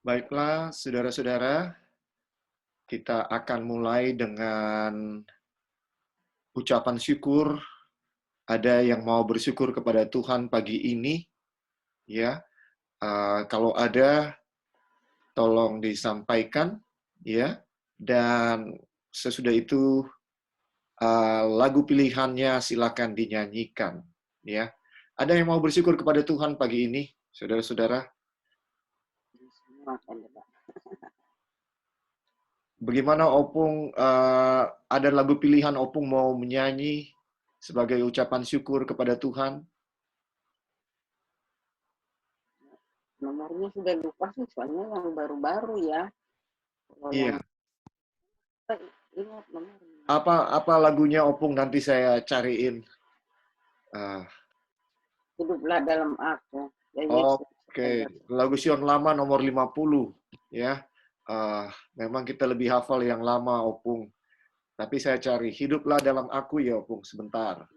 Baiklah, saudara-saudara, kita akan mulai dengan ucapan syukur. Ada yang mau bersyukur kepada Tuhan pagi ini, ya. Kalau ada, tolong disampaikan, ya. Dan sesudah itu lagu pilihannya silakan dinyanyikan, ya. Ada yang mau bersyukur kepada Tuhan pagi ini, saudara-saudara? Bagaimana Opung, ada lagu pilihan Opung mau menyanyi sebagai ucapan syukur kepada Tuhan? Nomornya sudah lupa sih, soalnya yang baru-baru ya. Kalau Iya. yang ingat nomornya. Apa lagunya Opung nanti saya cariin. Hiduplah dalam aku. Ya Yesus. Oke, lagu Sion Lama nomor 50 ya. Memang kita lebih hafal yang lama Opung. Tapi saya cari Hiduplah dalam Aku ya Opung sebentar.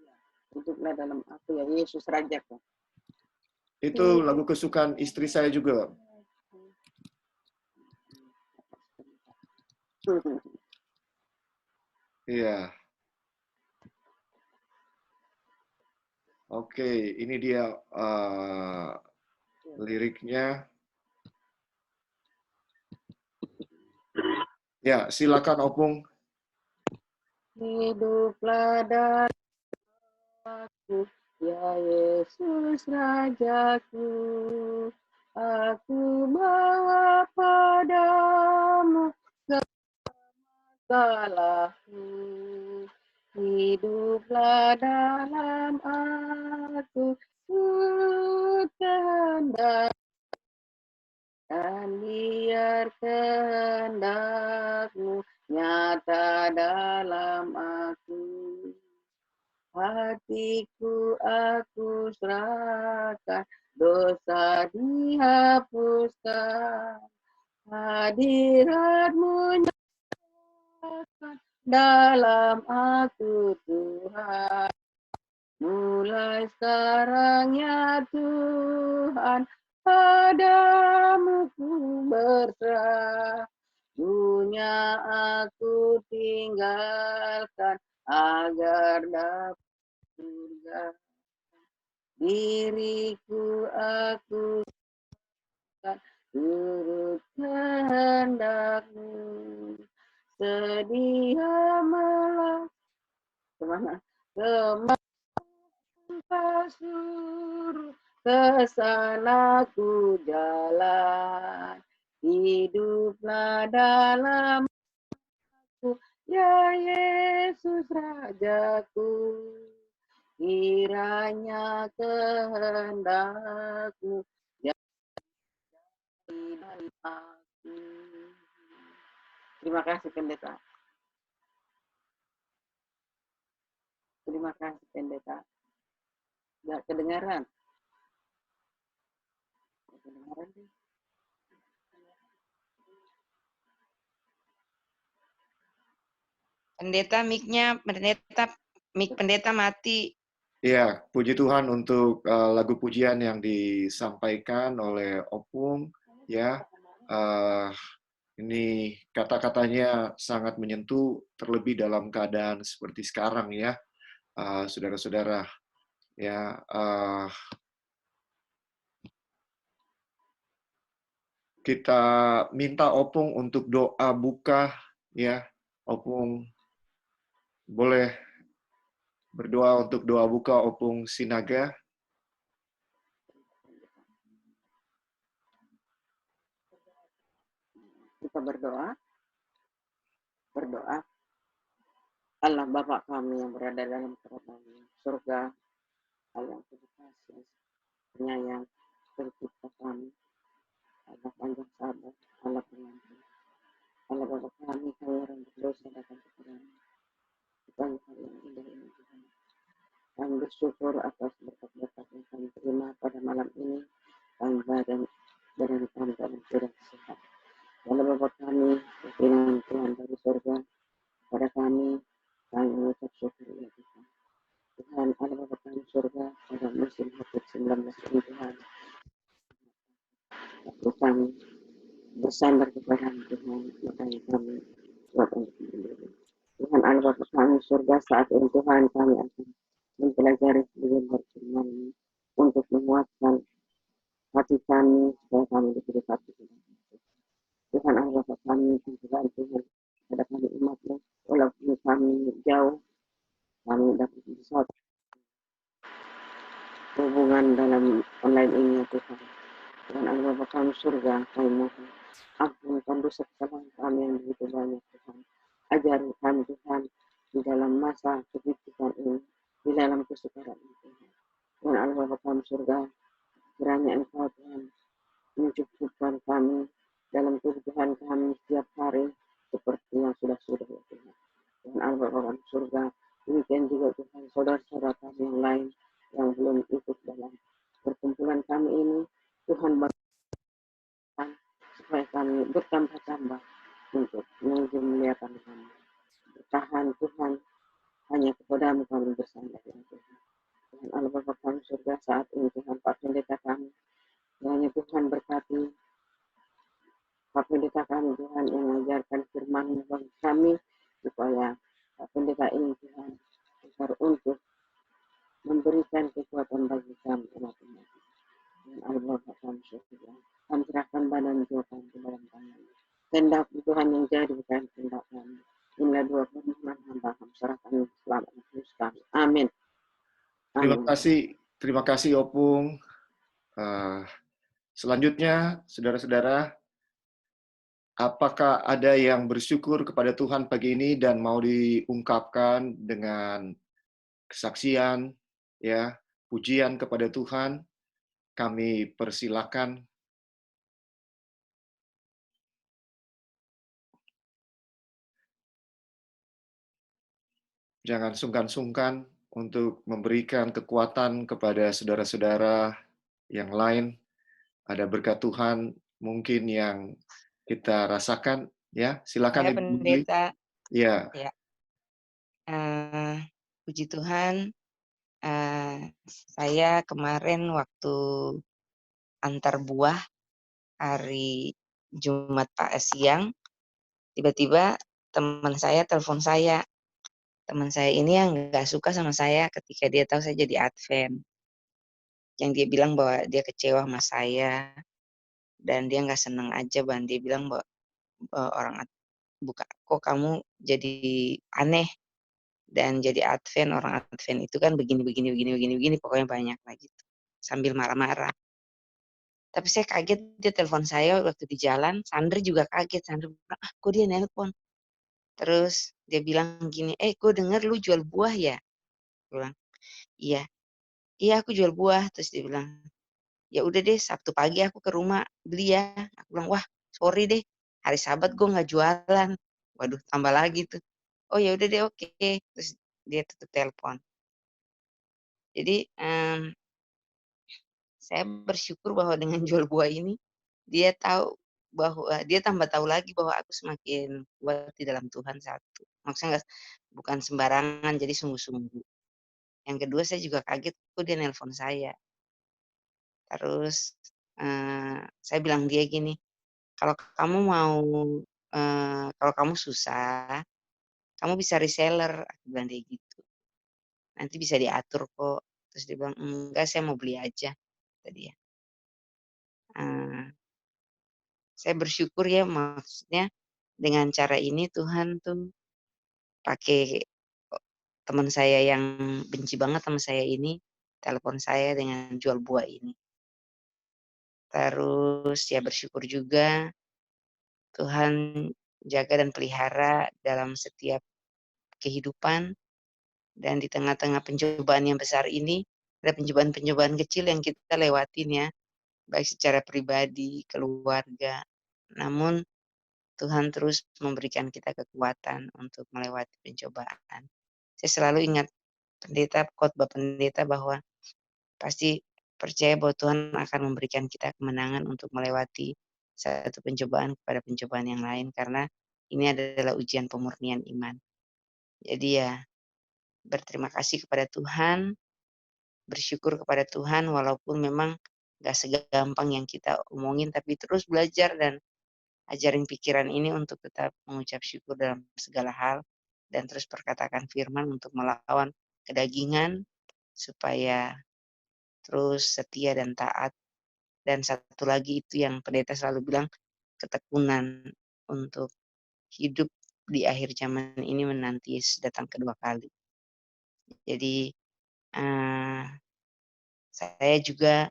Hiduplah dalam aku ya Yesus Rajaku. Itu lagu kesukaan istri saya juga. Iya. Oke, ini dia liriknya. Ya, silakan Opung. Hiduplah dalam aku ya Yesus Rajaku. Aku bawa padamu salahku. Hiduplah dalam aku, kehendak dan biar kehendakmu nyata dalam aku. Hatiku aku serahkan, dosa dihapuskan, hadiratmu nyatakan dalam aku Tuhan. Mulai sekarang ya Tuhan, padamu ku berserah. Dunia aku tinggalkan agar dapat surga. Diriku aku turut kehendakmu. Sedia malah kemana? Suruh kesana ku jalan, hiduplah dalam aku ya Yesus Rajaku. Kiranya kehendakmu jadi dalam aku. Terima kasih pendeta. Terima kasih pendeta. Nggak kedengaran. Kedengaran sih. Pendeta mic-nya, mic pendeta mati. Ya, puji Tuhan untuk lagu pujian yang disampaikan oleh Opung. Ya, ini kata-katanya sangat menyentuh, terlebih dalam keadaan seperti sekarang ya, saudara-saudara. Ya, kita minta Opung untuk doa buka ya. Opung boleh berdoa untuk doa buka Opung Sinaga. Kita berdoa. Allah Bapa kami yang berada dalam kerajaan surga, Allah yang kasih, penyayang, tercipta kami, Allah panjang sabar, Allah pengampun, Allah Bapa kami, kami orang berdosa datang kepadamu. Tuhan yang indah ini Tuhan. Kami bersyukur atas berkat-berkat yang kami terima pada malam ini, kami badan kami dalam keadaan sehat. Allah Bapa kami, firman Tuhan dari surga, pada kami mengucap syukur ya Tuhan. Tuhan Allah Bapa kami surga pada musim COVID-19 ini Tuhan. Kami bersandar kepada Tuhan, makanya kami kuat untuk mandiri. Tuhan Allah Bapa kami surga, saat ini Tuhan kami akan mempelajari sebelum berfirman untuk menguatkan hati kami supaya kami diberi hati Tuhan Allah Bapa kami Tuhan Tuhan pada kami umatmu walaupun kami jauh kami dapat bisa hubungan dalam online ini ya Tuhan. Tuhan Allah Bapa kami surga kami mohon ampunkan dosa kesalahan kami yang begitu banyak Tuhan. Ajari kami Tuhan di dalam masa kehidupan ini, di dalam kesukaran ini Tuhan. Tuhan Allah Bapa kami surga, kiranya Engkau Tuhan mencukupkan kami dalam kebutuhan kami setiap hari seperti yang sudah ya Tuhan. Tuhan Allah Bapa kami surga, demikian juga Tuhan saudara-saudara kami yang lain yang belum ikut dalam perkumpulan kami ini, Tuhan berkatan supaya kami bertambah-tambah untuk menuju memuliakan kami. Bertahan Tuhan, hanya kepadamu kami bersandar ya Tuhan. Tuhan Allah Bapa kami surga, saat ini Tuhan Pak Pendeta kami, hanya Tuhan berkati Pak Pendeta kami Tuhan yang mengajarkan firman bagi kami supaya Pak Pendeta ini Tuhan agar untuk memberikan kekuatan bagi kami umat-umat. Dan Allah kami surga, kami serahkan badan jiwa kami ke dalam tangan. Kehendak Tuhan yang jadi bukan kehendak kami. Inilah dua permohonan hamba kami serahkan selamat Yesus kami. Amin. Terima kasih Opung. Selanjutnya, saudara-saudara, apakah ada yang bersyukur kepada Tuhan pagi ini dan mau diungkapkan dengan kesaksian, ya, pujian kepada Tuhan? Kami persilakan. Jangan sungkan-sungkan untuk memberikan kekuatan kepada saudara-saudara yang lain. Ada berkat Tuhan mungkin yang kita rasakan, ya. Silakan Saya Ibu Muli. pendeta. Ya. Ya. Puji Tuhan. Saya kemarin waktu antar buah hari Jumat siang, tiba-tiba teman saya telepon saya. Teman saya ini yang nggak suka sama saya ketika dia tahu saya jadi Advent. Yang dia bilang bahwa dia kecewa sama saya dan dia nggak senang aja, Bang. Dia bilang bahwa orang kok kamu jadi aneh dan jadi Advent, orang Advent itu kan begini, pokoknya banyak lah gitu. Sambil marah-marah. Tapi saya kaget dia telepon saya waktu di jalan, Sandra juga kaget. Sandra bilang, kok dia nelpon? Terus dia bilang gini, gue dengar lu jual buah ya? Gue bilang, iya. Iya aku jual buah. Terus dia bilang, ya udah deh Sabtu pagi aku ke rumah beli ya. Aku bilang, wah sorry deh, hari Sabat gue nggak jualan. Waduh tambah lagi tuh. Oh ya udah deh oke. Terus dia tutup telepon. Jadi saya bersyukur bahwa dengan jual buah ini dia tahu bahwa dia tambah tahu lagi bahwa aku semakin kuat di dalam Tuhan, satu. Maksudnya bukan sembarangan, jadi sungguh-sungguh. Yang kedua saya juga kaget kok dia nelpon saya. Terus saya bilang dia gini, kalau kamu mau kalau kamu susah, kamu bisa reseller, aku bilang dia gitu. Nanti bisa diatur kok. Terus dia bilang, enggak saya mau beli aja, kata dia. Saya bersyukur ya, maksudnya dengan cara ini Tuhan tuh pakai teman saya yang benci banget sama saya ini, telepon saya dengan jual buah ini. Terus ya bersyukur juga Tuhan jaga dan pelihara dalam setiap kehidupan, dan di tengah-tengah pencobaan yang besar ini, ada pencobaan-pencobaan kecil yang kita lewatin ya, baik secara pribadi, keluarga. Namun Tuhan terus memberikan kita kekuatan untuk melewati pencobaan. Saya selalu ingat khotbah pendeta bahwa pasti percaya bahwa Tuhan akan memberikan kita kemenangan untuk melewati satu pencobaan kepada pencobaan yang lain, karena ini adalah ujian pemurnian iman. Jadi ya berterima kasih kepada Tuhan, bersyukur kepada Tuhan walaupun memang gak segampang yang kita omongin, tapi terus belajar dan ajarin pikiran ini untuk tetap mengucap syukur dalam segala hal, dan terus perkatakan firman untuk melawan kedagingan, supaya terus setia dan taat. Dan satu lagi itu yang pendeta selalu bilang, ketekunan untuk hidup di akhir zaman ini menanti Yesus datang kedua kali. Jadi, eee, saya juga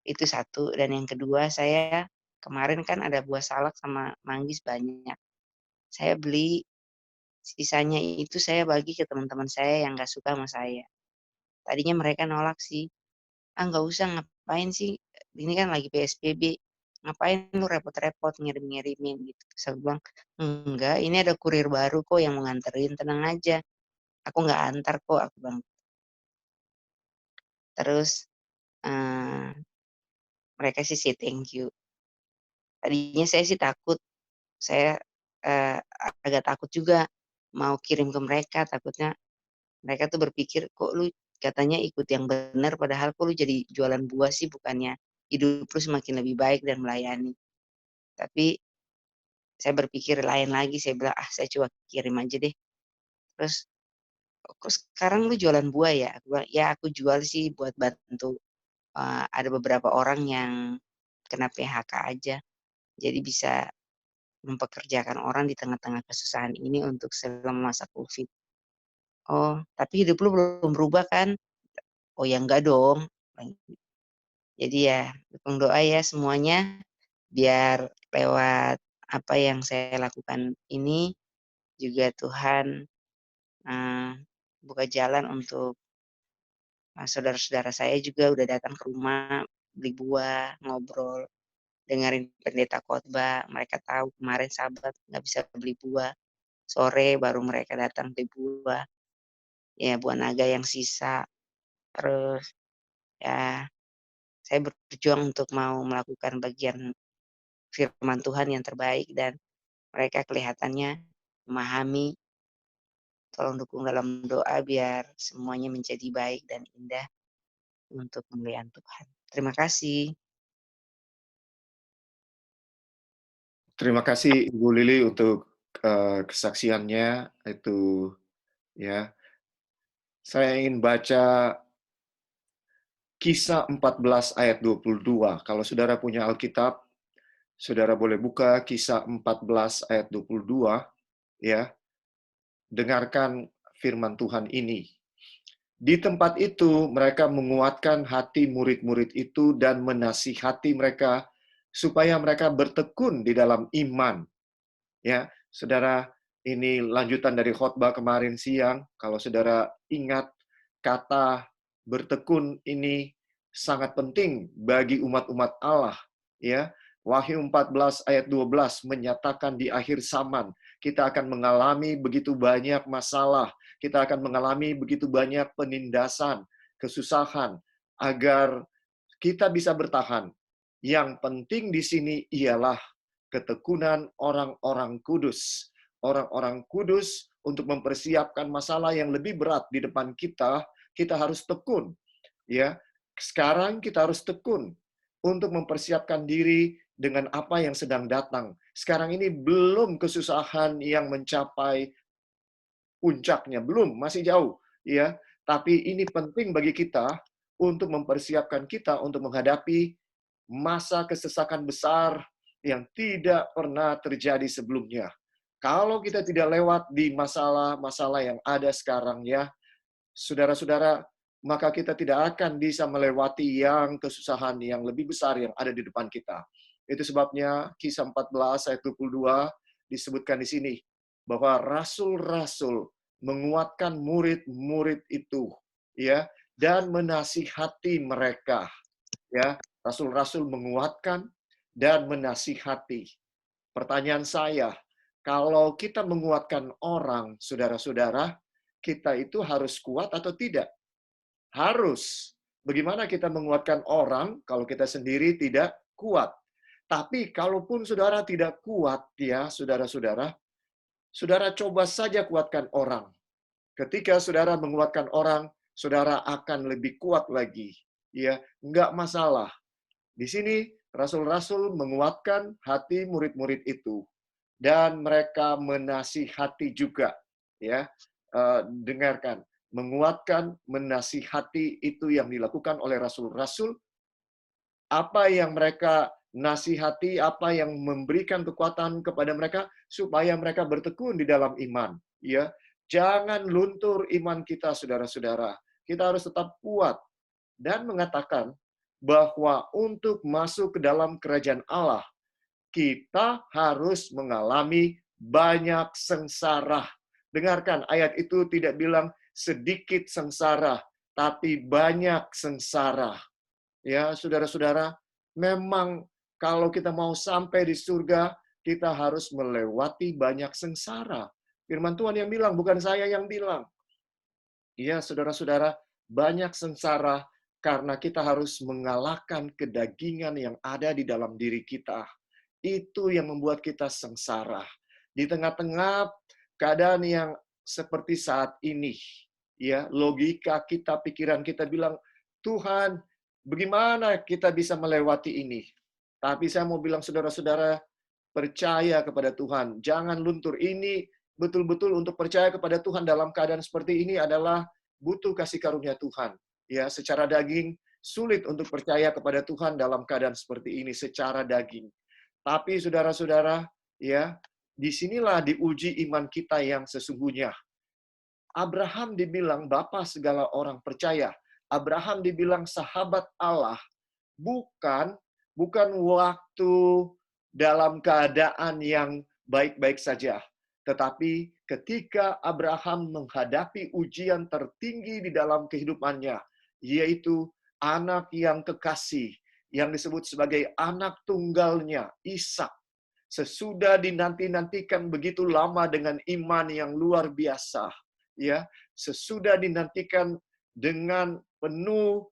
itu satu, dan yang kedua saya kemarin kan ada buah salak sama manggis banyak. Saya beli, sisanya itu saya bagi ke teman-teman saya yang nggak suka sama saya. Tadinya mereka nolak sih, "Ah, nggak usah, ngapain sih, ini kan lagi PSBB, ngapain lu repot-repot ngirim-ngirimin," gitu. Terus aku bilang, "Enggak, ini ada kurir baru kok yang mau nganterin, tenang aja, aku nggak antar kok," aku bilang. Terus, eee, mereka sih say thank you. Tadinya saya sih takut, saya, agak takut juga mau kirim ke mereka, takutnya mereka tuh berpikir, "Kok lu katanya ikut yang benar, padahal kok lu jadi jualan buah sih, bukannya hidup lu semakin lebih baik dan melayani." Tapi saya berpikir lain lagi, saya bilang, "Ah, saya coba kirim aja deh." Terus, "Kok sekarang lu jualan buah ya?" Aku bilang, "Ya, aku jual sih buat bantu, ada beberapa orang yang kena PHK aja, jadi bisa mempekerjakan orang di tengah-tengah kesusahan ini untuk selama masa Covid." "Oh, tapi hidup lu belum berubah kan?" "Oh, ya enggak dong." Jadi ya dukung doa ya semuanya, biar lewat apa yang saya lakukan ini juga Tuhan, eee, buka jalan untuk, saudara-saudara saya juga udah datang ke rumah, beli buah, ngobrol, dengerin pendeta khotbah. Mereka tahu kemarin Sabat nggak bisa beli buah, sore baru mereka datang beli buah, ya buah naga yang sisa. Terus ya saya berjuang untuk mau melakukan bagian firman Tuhan yang terbaik, dan mereka kelihatannya memahami. Tolong dukung dalam doa biar semuanya menjadi baik dan indah untuk kemuliaan Tuhan. Terima kasih. Terima kasih Ibu Lili untuk, kesaksiannya itu ya. Saya ingin baca Kisah 14 ayat 22. Kalau saudara punya Alkitab, saudara boleh buka Kisah 14 ayat 22, ya. Dengarkan firman Tuhan ini. Di tempat itu mereka menguatkan hati murid-murid itu dan menasihati mereka supaya mereka bertekun di dalam iman. Ya, saudara, ini lanjutan dari khotbah kemarin siang. Kalau saudara ingat, kata bertekun ini sangat penting bagi umat-umat Allah. Ya, Wahyu 14 ayat 12 menyatakan di akhir zaman kita akan mengalami begitu banyak masalah, kita akan mengalami begitu banyak penindasan, kesusahan, agar kita bisa bertahan. Yang penting di sini ialah ketekunan orang-orang kudus. Orang-orang kudus untuk mempersiapkan masalah yang lebih berat di depan kita, kita harus tekun. Ya, sekarang kita harus tekun untuk mempersiapkan diri dengan apa yang sedang datang. Sekarang ini belum kesusahan yang mencapai puncaknya, belum, masih jauh, ya. Tapi ini penting bagi kita untuk mempersiapkan kita untuk menghadapi masa kesesakan besar yang tidak pernah terjadi sebelumnya. Kalau kita tidak lewat di masalah-masalah yang ada sekarang ya, saudara-saudara, maka kita tidak akan bisa melewati yang kesusahan yang lebih besar yang ada di depan kita. Itu sebabnya Kisah 14 ayat 22 disebutkan di sini bahwa rasul-rasul menguatkan murid-murid itu ya dan menasihati mereka ya. Rasul-rasul menguatkan dan menasihati. Pertanyaan saya, kalau kita menguatkan orang, saudara-saudara, kita itu harus kuat atau tidak? Harus. Bagaimana kita menguatkan orang kalau kita sendiri tidak kuat? Tapi kalaupun saudara tidak kuat ya, saudara-saudara, saudara coba saja kuatkan orang. Ketika saudara menguatkan orang, saudara akan lebih kuat lagi. Ya, enggak masalah. Di sini Rasul-rasul menguatkan hati murid-murid itu dan mereka menasihati juga, ya. Dengarkan, menguatkan, menasihati itu yang dilakukan oleh rasul-rasul. Apa yang mereka nasihati, apa yang memberikan kekuatan kepada mereka supaya mereka bertekun di dalam iman, ya. Jangan luntur iman kita, saudara-saudara. Kita harus tetap kuat dan mengatakan bahwa untuk masuk ke dalam kerajaan Allah, kita harus mengalami banyak sengsara. Dengarkan, ayat itu tidak bilang sedikit sengsara, tapi banyak sengsara. Ya, saudara-saudara, memang kalau kita mau sampai di surga, kita harus melewati banyak sengsara. Firman Tuhan yang bilang, bukan saya yang bilang. Iya, saudara-saudara, banyak sengsara karena kita harus mengalahkan kedagingan yang ada di dalam diri kita. Itu yang membuat kita sengsara. Di tengah-tengah keadaan yang seperti saat ini, ya, logika kita, pikiran kita bilang, Tuhan, bagaimana kita bisa melewati ini? Tapi saya mau bilang saudara-saudara, percaya kepada Tuhan. Jangan luntur. Ini betul-betul untuk percaya kepada Tuhan dalam keadaan seperti ini adalah butuh kasih karunia Tuhan. Ya, secara daging sulit untuk percaya kepada Tuhan dalam keadaan seperti ini secara daging. Tapi saudara-saudara, ya, disinilah diuji iman kita yang sesungguhnya. Abraham dibilang bapa segala orang percaya. Abraham dibilang sahabat Allah bukan waktu dalam keadaan yang baik-baik saja. Tetapi ketika Abraham menghadapi ujian tertinggi di dalam kehidupannya, yaitu anak yang kekasih, yang disebut sebagai anak tunggalnya, Ishak. Sesudah dinanti-nantikan begitu lama dengan iman yang luar biasa, ya, sesudah dinantikan dengan penuh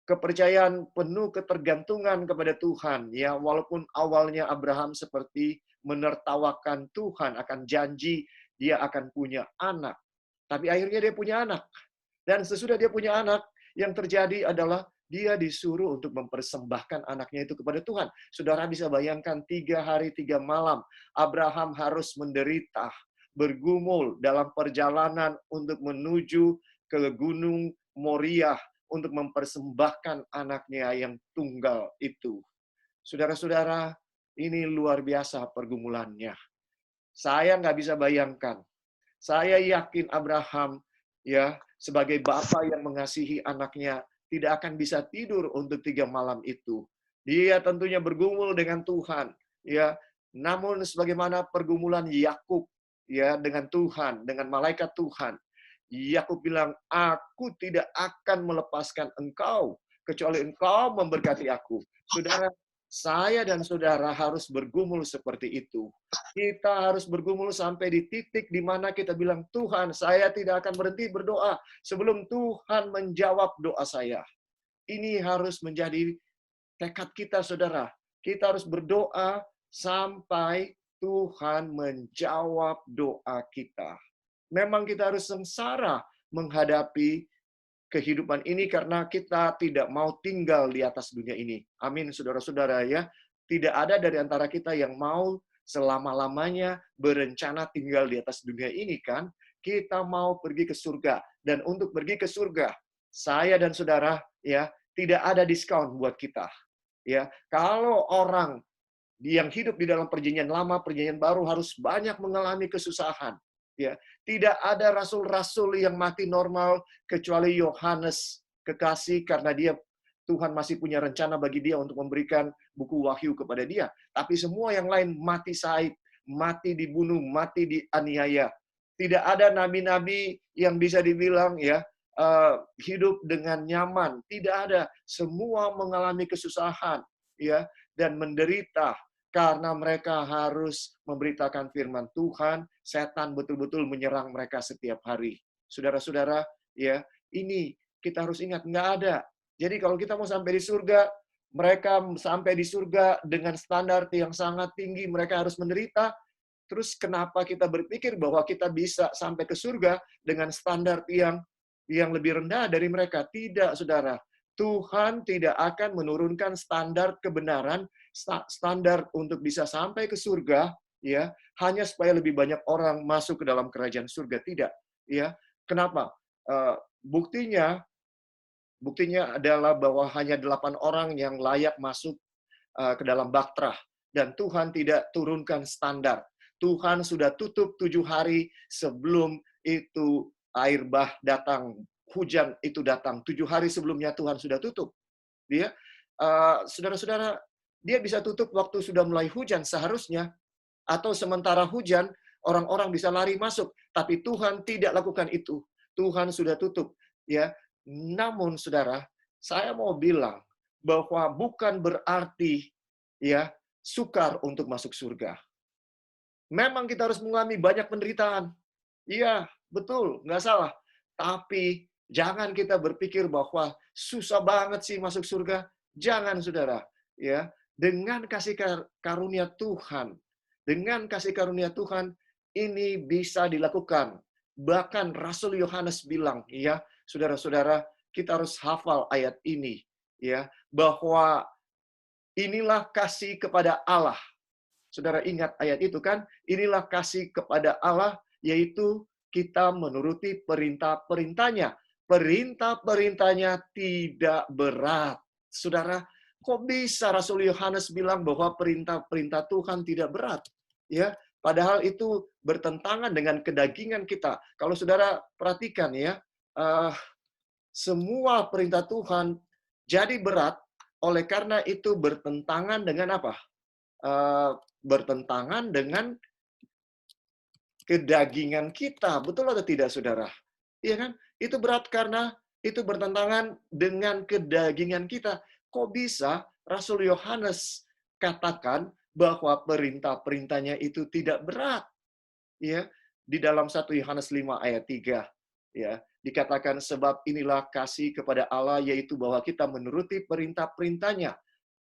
kepercayaan, penuh ketergantungan kepada Tuhan, ya, walaupun awalnya Abraham seperti menertawakan Tuhan akan janji dia akan punya anak, tapi akhirnya dia punya anak. Dan sesudah dia punya anak, yang terjadi adalah dia disuruh untuk mempersembahkan anaknya itu kepada Tuhan. Saudara bisa bayangkan 3 hari 3 malam Abraham harus menderita, bergumul dalam perjalanan untuk menuju ke Gunung Moriah untuk mempersembahkan anaknya yang tunggal itu. Saudara-saudara, ini luar biasa pergumulannya. Saya nggak bisa bayangkan. Saya yakin Abraham, ya, sebagai bapa yang mengasihi anaknya, tidak akan bisa tidur untuk 3 malam itu. Dia tentunya bergumul dengan Tuhan, ya. Namun sebagaimana pergumulan Yakub, ya, dengan Tuhan, dengan malaikat Tuhan, Yakub bilang, aku tidak akan melepaskan engkau kecuali engkau memberkati aku. Saudara, saya dan saudara harus bergumul seperti itu. Kita harus bergumul sampai di titik di mana kita bilang, Tuhan, saya tidak akan berhenti berdoa sebelum Tuhan menjawab doa saya. Ini harus menjadi tekad kita, saudara. Kita harus berdoa sampai Tuhan menjawab doa kita. Memang kita harus sengsara menghadapi kehidupan ini karena kita tidak mau tinggal di atas dunia ini. Amin, saudara-saudara, ya. Tidak ada dari antara kita yang mau selama-lamanya berencana tinggal di atas dunia ini, kan? Kita mau pergi ke surga. Dan untuk pergi ke surga, saya dan saudara, ya, tidak ada diskon buat kita. Ya, kalau orang yang hidup di dalam perjanjian lama, perjanjian baru harus banyak mengalami kesusahan. Ya, tidak ada rasul-rasul yang mati normal kecuali Yohanes kekasih karena Tuhan masih punya rencana bagi dia untuk memberikan buku wahyu kepada dia. Tapi semua yang lain mati syahid, mati dibunuh, mati dianiaya. Tidak ada nabi-nabi yang bisa dibilang, ya, hidup dengan nyaman. Tidak ada. Semua mengalami kesusahan, ya, dan menderita. Karena mereka harus memberitakan firman Tuhan, setan betul-betul menyerang mereka setiap hari. Saudara-saudara, ya, ini kita harus ingat, nggak ada. Jadi kalau kita mau sampai di surga, mereka sampai di surga dengan standar yang sangat tinggi, mereka harus menderita. Terus kenapa kita berpikir bahwa kita bisa sampai ke surga dengan standar yang lebih rendah dari mereka? Tidak, saudara. Tuhan tidak akan menurunkan standar kebenaran standar untuk bisa sampai ke surga, ya, hanya supaya lebih banyak orang masuk ke dalam kerajaan surga, tidak, ya. Kenapa? Buktinya adalah bahwa hanya 8 orang yang layak masuk ke dalam bahtera, dan Tuhan tidak turunkan standar. Tuhan sudah tutup 7 hari sebelum itu air bah datang, hujan itu datang. 7 hari sebelumnya Tuhan sudah tutup. Dia, saudara-saudara, dia bisa tutup waktu sudah mulai hujan seharusnya, atau sementara hujan orang-orang bisa lari masuk, tapi Tuhan tidak lakukan itu. Tuhan sudah tutup, ya. Namun saudara, saya mau bilang bahwa bukan berarti, ya, sukar untuk masuk surga. Memang kita harus mengalami banyak penderitaan. Iya, betul, nggak salah. Tapi jangan kita berpikir bahwa susah banget sih masuk surga. Jangan, saudara. Ya, dengan kasih karunia Tuhan, ini bisa dilakukan. Bahkan Rasul Yohanes bilang, ya, saudara-saudara, kita harus hafal ayat ini, ya, bahwa inilah kasih kepada Allah. Saudara ingat ayat itu kan? Inilah kasih kepada Allah, yaitu kita menuruti perintah-perintahnya. Perintah-perintahnya tidak berat. Saudara, kok bisa Rasul Yohanes bilang bahwa perintah-perintah Tuhan tidak berat? Ya, padahal itu bertentangan dengan kedagingan kita. Kalau saudara perhatikan, ya, semua perintah Tuhan jadi berat oleh karena itu bertentangan dengan apa? Bertentangan dengan kedagingan kita. Betul atau tidak, saudara? Iya kan? Itu berat karena itu bertentangan dengan kedagingan kita. Kok bisa Rasul Yohanes katakan bahwa perintah-perintahnya itu tidak berat? Ya, di dalam 1 Yohanes 5 ayat 3, ya, dikatakan sebab inilah kasih kepada Allah, yaitu bahwa kita menuruti perintah-perintahnya.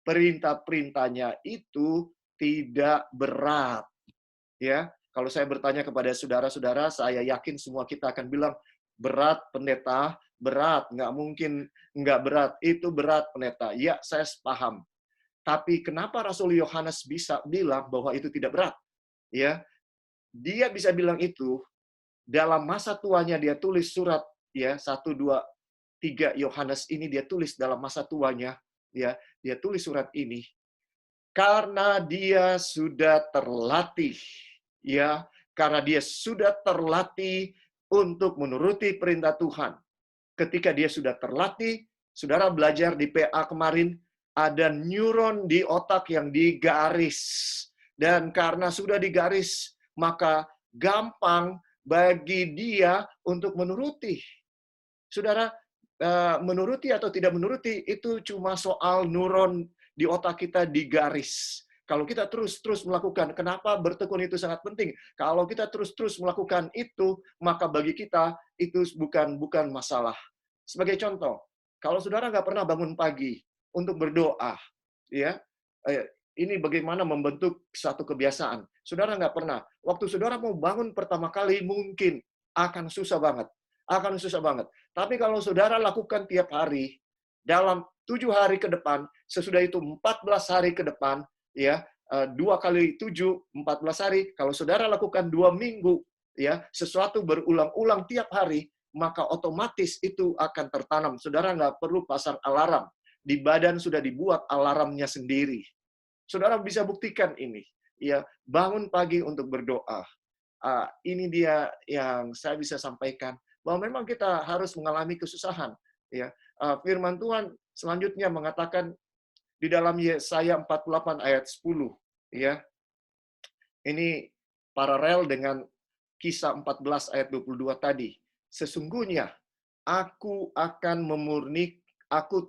Perintah-perintahnya itu tidak berat. Ya, kalau saya bertanya kepada saudara-saudara, saya yakin semua kita akan bilang, berat pendeta, berat, nggak mungkin nggak berat, itu berat pendeta. Ya, saya paham. Tapi kenapa Rasul Yohanes bisa bilang bahwa itu tidak berat? Ya, dia bisa bilang itu dalam masa tuanya dia tulis surat, ya, 1, 2, 3 Yohanes ini dia tulis dalam masa tuanya, ya, dia tulis surat ini karena dia sudah terlatih, ya, karena dia sudah terlatih untuk menuruti perintah Tuhan. Ketika dia sudah terlatih, saudara belajar di PA kemarin, ada neuron di otak yang digaris. Dan karena sudah digaris, maka gampang bagi dia untuk menuruti. Saudara, menuruti atau tidak menuruti, itu cuma soal neuron di otak kita digaris. Kalau kita terus-terus melakukan, kenapa bertekun itu sangat penting? Kalau kita terus-terus melakukan itu, maka bagi kita itu bukan masalah. Sebagai contoh, kalau saudara nggak pernah bangun pagi untuk berdoa, ya, ini bagaimana membentuk satu kebiasaan. Saudara nggak pernah. Waktu saudara mau bangun pertama kali, mungkin akan susah banget. Tapi kalau saudara lakukan tiap hari, dalam 7 hari ke depan, sesudah itu 14 hari ke depan, ya, 2 kali 7, 14 hari, kalau saudara lakukan 2 minggu, ya, sesuatu berulang-ulang tiap hari, maka otomatis itu akan tertanam. Saudara nggak perlu pasang alarm. Di badan sudah dibuat alarmnya sendiri. Saudara bisa buktikan ini. Ya, bangun pagi untuk berdoa. Ini dia yang saya bisa sampaikan, bahwa memang kita harus mengalami kesusahan. Ya, firman Tuhan selanjutnya mengatakan di dalam Yesaya 48 ayat 10, ya. Ini paralel dengan Kisah 14 ayat 22 tadi. Sesungguhnya aku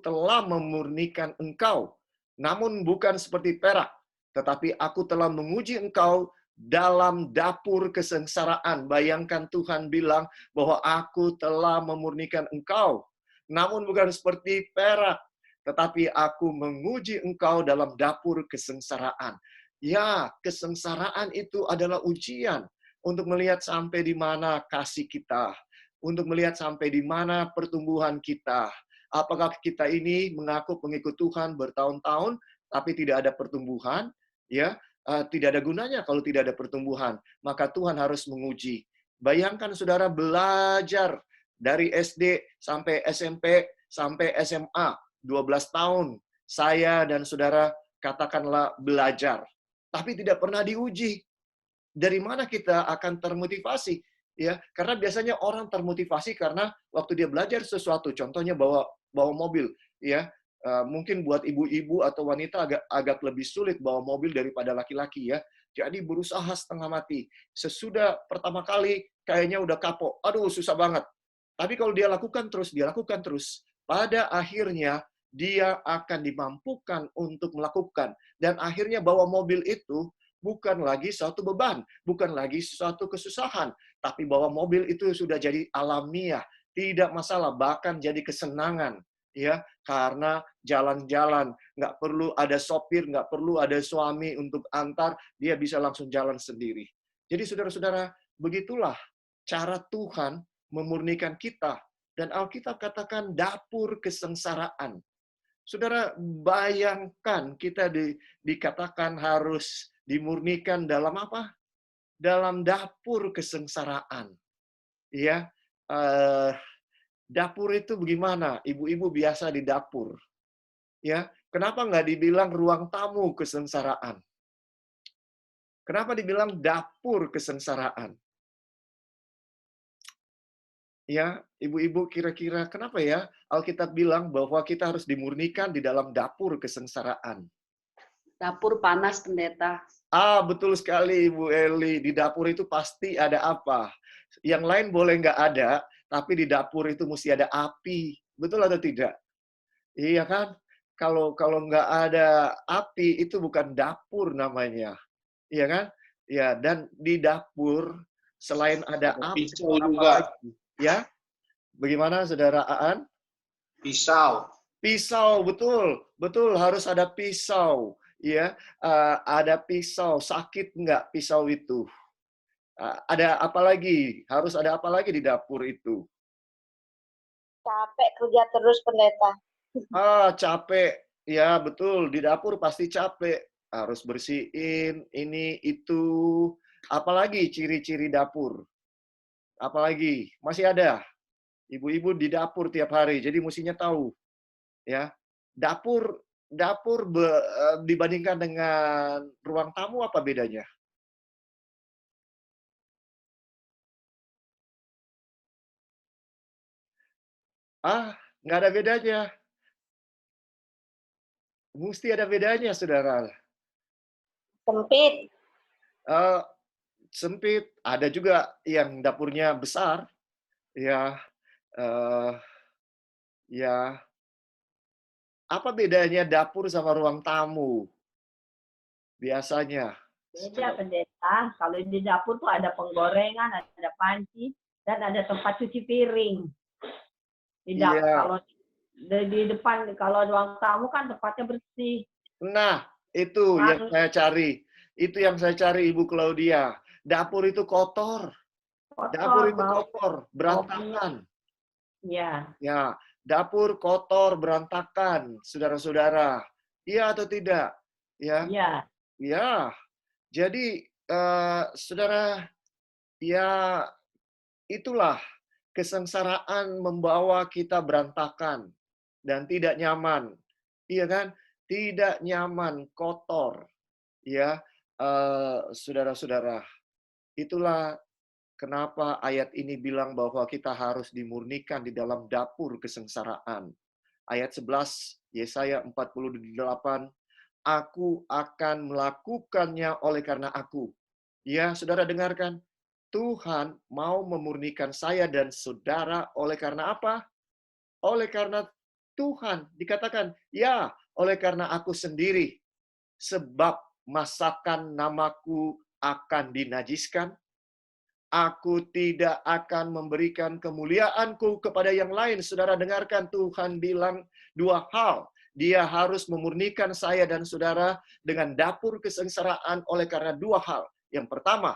telah memurnikan engkau, namun bukan seperti perak, tetapi aku telah menguji engkau dalam dapur kesengsaraan. Bayangkan Tuhan bilang bahwa aku telah memurnikan engkau, namun bukan seperti perak, tetapi aku menguji engkau dalam dapur kesengsaraan. Ya, kesengsaraan itu adalah ujian untuk melihat sampai di mana kasih kita, untuk melihat sampai di mana pertumbuhan kita. Apakah kita ini mengaku pengikut Tuhan bertahun-tahun, tapi tidak ada pertumbuhan, ya, tidak ada gunanya kalau tidak ada pertumbuhan. Maka Tuhan harus menguji. Bayangkan saudara belajar dari SD sampai SMP sampai SMA, 12 tahun. Saya dan saudara katakanlah belajar, tapi tidak pernah diuji. Dari mana kita akan termotivasi? Ya, karena biasanya orang termotivasi karena waktu dia belajar sesuatu, contohnya bawa mobil, ya. Mungkin buat ibu-ibu atau wanita agak lebih sulit bawa mobil daripada laki-laki, ya. Jadi berusaha setengah mati. Sesudah pertama kali kayaknya udah kapok. Aduh, susah banget. Tapi kalau dia lakukan terus, pada akhirnya dia akan dimampukan untuk melakukan. Dan akhirnya bawa mobil itu bukan lagi suatu beban, bukan lagi suatu kesusahan, tapi bawa mobil itu sudah jadi alamiah, tidak masalah, bahkan jadi kesenangan, ya, karena jalan-jalan, nggak perlu ada sopir, nggak perlu ada suami untuk antar, dia bisa langsung jalan sendiri. Jadi saudara-saudara, begitulah cara Tuhan memurnikan kita. Dan Alkitab katakan dapur kesengsaraan. Saudara, bayangkan kita dikatakan harus dimurnikan dalam apa? Dalam dapur kesengsaraan. Ya, dapur itu bagaimana? Ibu-ibu biasa di dapur. Ya, kenapa nggak dibilang ruang tamu kesengsaraan? Kenapa dibilang dapur kesengsaraan? Ya, ibu-ibu kira-kira kenapa ya Alkitab bilang bahwa kita harus dimurnikan di dalam dapur kesengsaraan? Dapur panas, pendeta. Betul sekali Ibu Eli. Di dapur itu pasti ada apa? Yang lain boleh nggak ada, tapi di dapur itu mesti ada api. Betul atau tidak? Iya kan? Kalau nggak ada api, itu bukan dapur namanya. Iya kan? Ya, dan di dapur, selain ada api, Pisau apa juga. lagi? Ya, bagaimana saudara Aan? Pisau. Pisau, betul harus ada pisau, ya, ada pisau. Sakit nggak pisau itu? Ada apa lagi? Harus ada apa lagi di dapur itu? Capek kerja terus, pendeta. Capek, ya betul. Di dapur pasti capek. Harus bersihin ini itu. Apalagi ciri-ciri dapur? Apalagi? Masih ada. Ibu-ibu di dapur tiap hari, jadi mestinya tahu. Ya, dapur dibandingkan dengan ruang tamu apa bedanya? Nggak ada bedanya. Mesti ada bedanya, saudara. Sempit. Sempit. Ada juga yang dapurnya besar. Ya, ya. Apa bedanya dapur sama ruang tamu? Biasanya. Beda, pendeta. Kalau di dapur tuh ada penggorengan, ada panci, dan ada tempat cuci piring. Di dapur, kalau di depan, kalau ruang tamu kan tempatnya bersih. Nah, itu yang saya cari. Itu yang saya cari, Ibu Claudia. Dapur itu kotor. Dapur itu kotor, berantakan. Ya. Ya, dapur kotor, berantakan, saudara-saudara. Iya atau tidak? Ya. Iya. Ya. Jadi, saudara, ya itulah kesengsaraan membawa kita berantakan dan tidak nyaman. Iya kan? Tidak nyaman, kotor. Ya, saudara-saudara. Itulah kenapa ayat ini bilang bahwa kita harus dimurnikan di dalam dapur kesengsaraan. Ayat 11, Yesaya 48, Aku akan melakukannya oleh karena aku. Ya, saudara dengarkan. Tuhan mau memurnikan saya dan saudara oleh karena apa? Oleh karena Tuhan. Dikatakan, ya, oleh karena aku sendiri. Sebab masakan namaku akan dinajiskan. Aku tidak akan memberikan kemuliaanku kepada yang lain. Saudara dengarkan, Tuhan bilang dua hal. Dia harus memurnikan saya dan saudara dengan dapur kesengsaraan oleh karena dua hal. Yang pertama,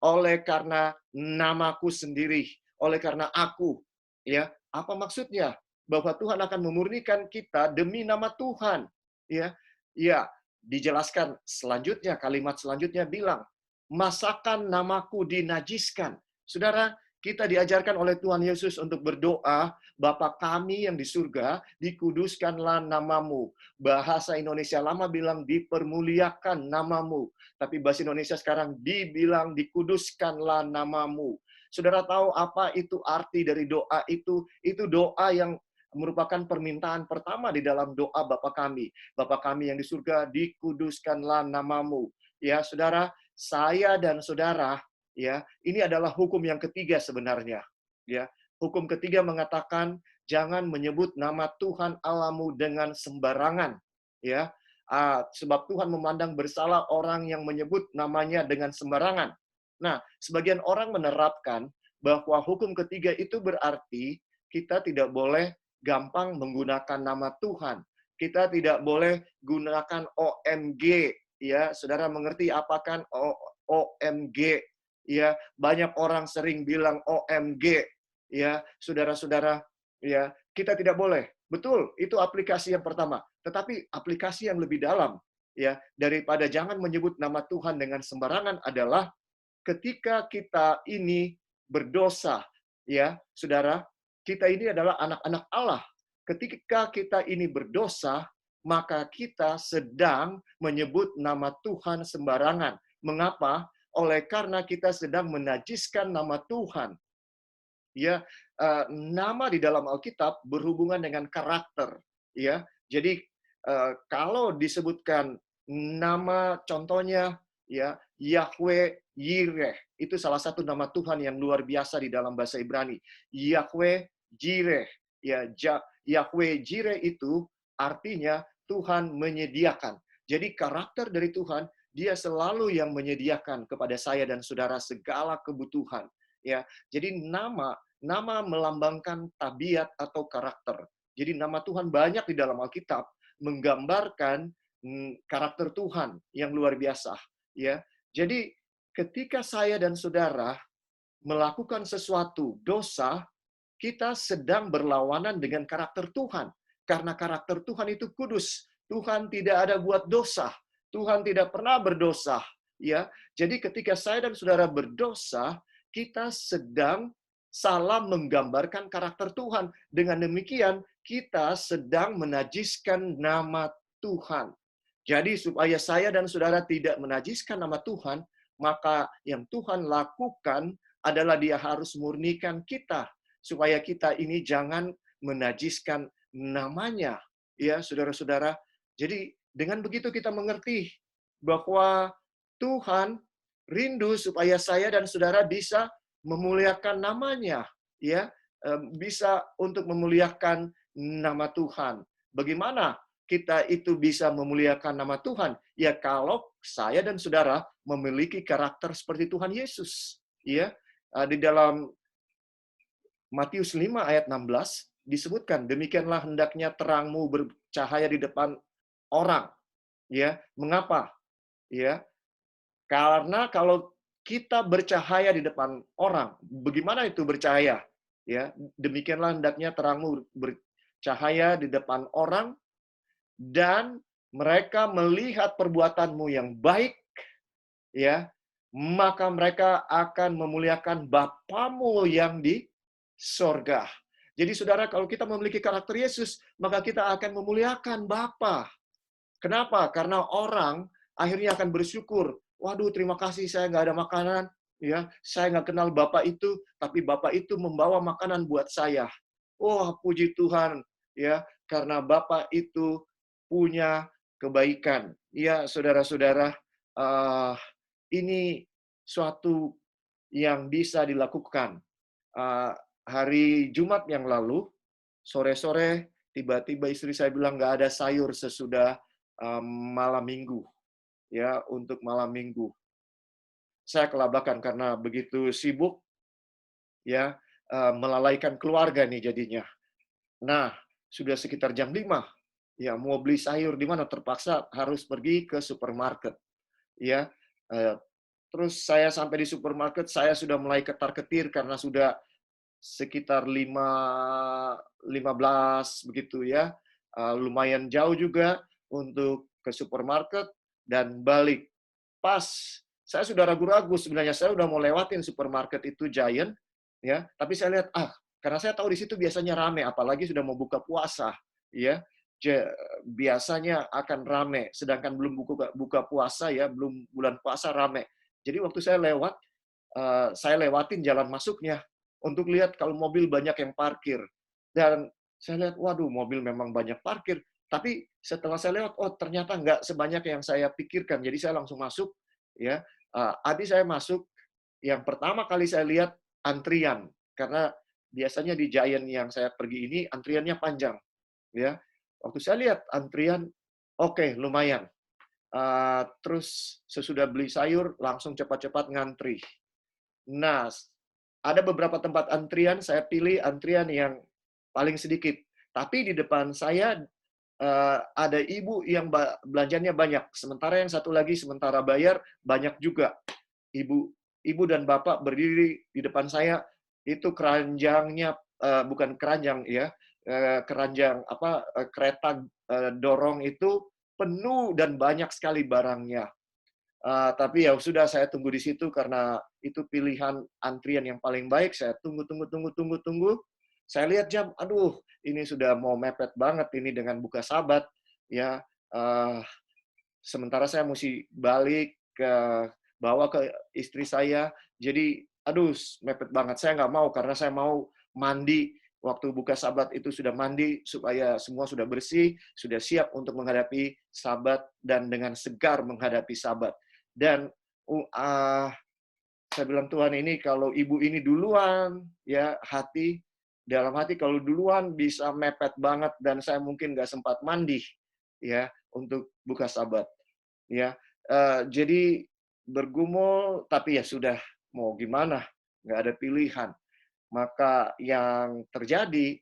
oleh karena namaku sendiri, oleh karena aku. Ya, apa maksudnya? Bahwa Tuhan akan memurnikan kita demi nama Tuhan. Ya, Ya, dijelaskan selanjutnya, kalimat selanjutnya bilang, masakan namaku dinajiskan. Saudara, kita diajarkan oleh Tuhan Yesus untuk berdoa, Bapa kami yang di surga, dikuduskanlah namamu. Bahasa Indonesia lama bilang dipermuliakan namamu. Tapi bahasa Indonesia sekarang dibilang dikuduskanlah namamu. Saudara tahu apa itu arti dari doa itu? Itu doa yang merupakan permintaan pertama di dalam doa Bapa kami. Bapa kami yang di surga, dikuduskanlah namamu. Ya, saudara, saya dan saudara, ya, ini adalah hukum yang ketiga sebenarnya. Ya, hukum ketiga mengatakan jangan menyebut nama Tuhan Allahmu dengan sembarangan. Ya, sebab Tuhan memandang bersalah orang yang menyebut namanya dengan sembarangan. Nah, sebagian orang menerapkan bahwa hukum ketiga itu berarti kita tidak boleh gampang menggunakan nama Tuhan. Kita tidak boleh gunakan OMG, ya. Saudara mengerti apa kan OMG? Ya, banyak orang sering bilang OMG, ya, saudara-saudara, ya. Kita tidak boleh. Betul, itu aplikasi yang pertama. Tetapi aplikasi yang lebih dalam, ya, daripada jangan menyebut nama Tuhan dengan sembarangan adalah ketika kita ini berdosa, ya, saudara, kita ini adalah anak-anak Allah. Ketika kita ini berdosa, maka kita sedang menyebut nama Tuhan sembarangan. Mengapa? Oleh karena kita sedang menajiskan nama Tuhan. Ya, nama di dalam Alkitab berhubungan dengan karakter. Ya, jadi kalau disebutkan nama, contohnya, ya, Yahweh Yireh, itu salah satu nama Tuhan yang luar biasa di dalam bahasa Ibrani. Yahweh Jireh, ya, Yahweh Jireh itu artinya Tuhan menyediakan. Jadi karakter dari Tuhan, dia selalu yang menyediakan kepada saya dan saudara segala kebutuhan. Ya, jadi nama melambangkan tabiat atau karakter. Jadi nama Tuhan banyak di dalam Alkitab menggambarkan karakter Tuhan yang luar biasa. Ya, jadi ketika saya dan saudara melakukan sesuatu dosa, kita sedang berlawanan dengan karakter Tuhan. Karena karakter Tuhan itu kudus. Tuhan tidak ada buat dosa. Tuhan tidak pernah berdosa. Ya, jadi ketika saya dan saudara berdosa, kita sedang salah menggambarkan karakter Tuhan. Dengan demikian, kita sedang menajiskan nama Tuhan. Jadi supaya saya dan saudara tidak menajiskan nama Tuhan, maka yang Tuhan lakukan adalah dia harus murnikan kita. Supaya kita ini jangan menajiskan namanya. Ya, saudara-saudara. Jadi dengan begitu kita mengerti bahwa Tuhan rindu supaya saya dan saudara bisa memuliakan namanya. Ya, bisa untuk memuliakan nama Tuhan. Bagaimana kita itu bisa memuliakan nama Tuhan? Ya, kalau saya dan saudara memiliki karakter seperti Tuhan Yesus. Ya, di dalam Matius 5 ayat 16 disebutkan, demikianlah hendaknya terangmu bercahaya di depan orang. Ya, mengapa? Ya, karena kalau kita bercahaya di depan orang, bagaimana itu bercahaya? Ya, demikianlah hendaknya terangmu bercahaya di depan orang, dan mereka melihat perbuatanmu yang baik, ya, maka mereka akan memuliakan Bapamu yang di sorga. Jadi saudara, kalau kita memiliki karakter Yesus, maka kita akan memuliakan Bapa. Kenapa? Karena orang akhirnya akan bersyukur. Waduh, terima kasih saya nggak ada makanan. Ya, saya nggak kenal Bapak itu, tapi Bapak itu membawa makanan buat saya. Wah, puji Tuhan, ya, karena Bapak itu punya kebaikan. Ya, saudara-saudara, ini suatu yang bisa dilakukan. Hari Jumat yang lalu, sore-sore, tiba-tiba istri saya bilang nggak ada sayur sesudah malam minggu. Ya, untuk malam minggu. Saya kelabakan karena begitu sibuk, ya, melalaikan keluarga nih jadinya. Nah, sudah sekitar jam 5. Ya, mau beli sayur di mana? Terpaksa harus pergi ke supermarket. Ya, terus saya sampai di supermarket, saya sudah mulai ketar-ketir karena sudah sekitar 15 begitu ya. Lumayan jauh juga untuk ke supermarket, dan balik. Pas saya sudah ragu-ragu sebenarnya, saya udah mau lewatin supermarket itu Giant, ya, tapi saya lihat, karena saya tahu di situ biasanya rame, apalagi sudah mau buka puasa, ya, biasanya akan rame, sedangkan belum buka puasa ya, belum bulan puasa rame. Jadi waktu saya lewat, saya lewatin jalan masuknya untuk lihat kalau mobil banyak yang parkir. Dan saya lihat, waduh, mobil memang banyak parkir. Tapi setelah saya lewat, oh ternyata nggak sebanyak yang saya pikirkan. Jadi saya langsung masuk, ya. Habis saya masuk, yang pertama kali saya lihat antrian, karena biasanya di Giant yang saya pergi ini antriannya panjang, ya. Waktu saya lihat antrian, oke, lumayan. Terus sesudah beli sayur langsung cepat-cepat ngantri. Nah, ada beberapa tempat antrian, saya pilih antrian yang paling sedikit. Tapi di depan saya ada ibu yang belanjanya banyak. Sementara yang satu lagi, sementara bayar, banyak juga. Ibu dan bapak berdiri di depan saya, itu keranjangnya, bukan keranjang ya, keranjang kereta dorong itu penuh dan banyak sekali barangnya. Tapi ya sudah, saya tunggu di situ karena itu pilihan antrian yang paling baik. Saya tunggu. Saya lihat jam, aduh, ini sudah mau mepet banget ini dengan buka Sabat, ya. Sementara saya mesti balik bawa ke istri saya. Jadi, aduh, mepet banget. Saya nggak mau karena saya mau mandi. Waktu buka Sabat itu sudah mandi supaya semua sudah bersih, sudah siap untuk menghadapi Sabat dan dengan segar menghadapi Sabat. Dan saya bilang, Tuhan, ini kalau ibu ini duluan, ya, dalam hati kalau duluan bisa mepet banget dan saya mungkin nggak sempat mandi, ya, untuk buka Sabat, ya. Jadi bergumul, tapi ya sudah, mau gimana, nggak ada pilihan. Maka yang terjadi,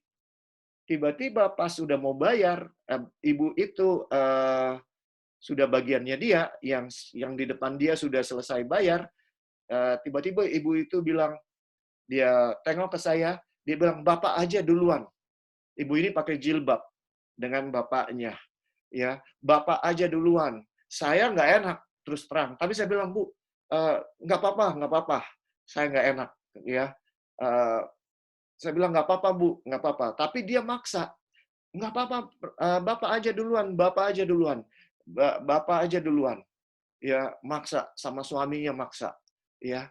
tiba-tiba pas sudah mau bayar, ibu itu sudah bagiannya dia, yang di depan dia sudah selesai bayar, tiba-tiba ibu itu bilang, dia tengok ke saya, dia bilang, Bapak aja duluan. Ibu ini pakai jilbab dengan bapaknya, ya, Bapak aja duluan. Saya nggak enak, terus terang. Tapi saya bilang, Bu, nggak apa-apa. Saya nggak enak, ya. Saya bilang, nggak apa-apa, Bu, nggak apa-apa. Tapi dia maksa, nggak apa-apa, Bapak aja duluan, Bapak aja duluan. Bapak aja duluan. Ya, maksa, sama suaminya maksa. Ya,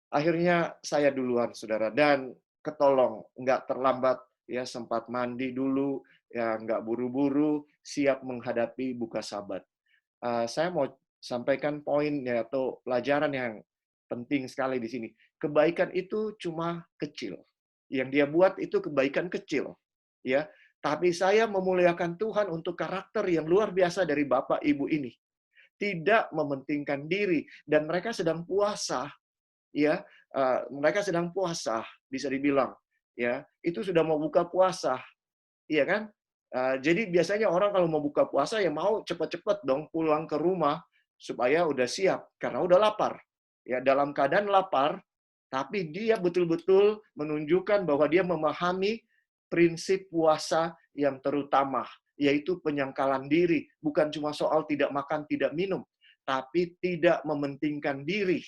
akhirnya saya duluan, saudara, dan ketolong, nggak terlambat, ya, sempat mandi dulu, ya, nggak buru-buru, siap menghadapi buka Sabat. Saya mau sampaikan poin, ya, atau pelajaran yang penting sekali di sini. Kebaikan itu cuma kecil. Yang dia buat itu kebaikan kecil, ya. Tapi saya memuliakan Tuhan untuk karakter yang luar biasa dari Bapak Ibu ini. Tidak mementingkan diri, dan mereka sedang puasa, ya. Mereka sedang puasa, bisa dibilang, ya. Itu sudah mau buka puasa, iya kan? Jadi biasanya orang kalau mau buka puasa ya mau cepat-cepat dong pulang ke rumah supaya udah siap karena udah lapar. Ya, dalam keadaan lapar, tapi dia betul-betul menunjukkan bahwa dia memahami prinsip puasa yang terutama, yaitu penyangkalan diri. Bukan cuma soal tidak makan, tidak minum, tapi tidak mementingkan diri.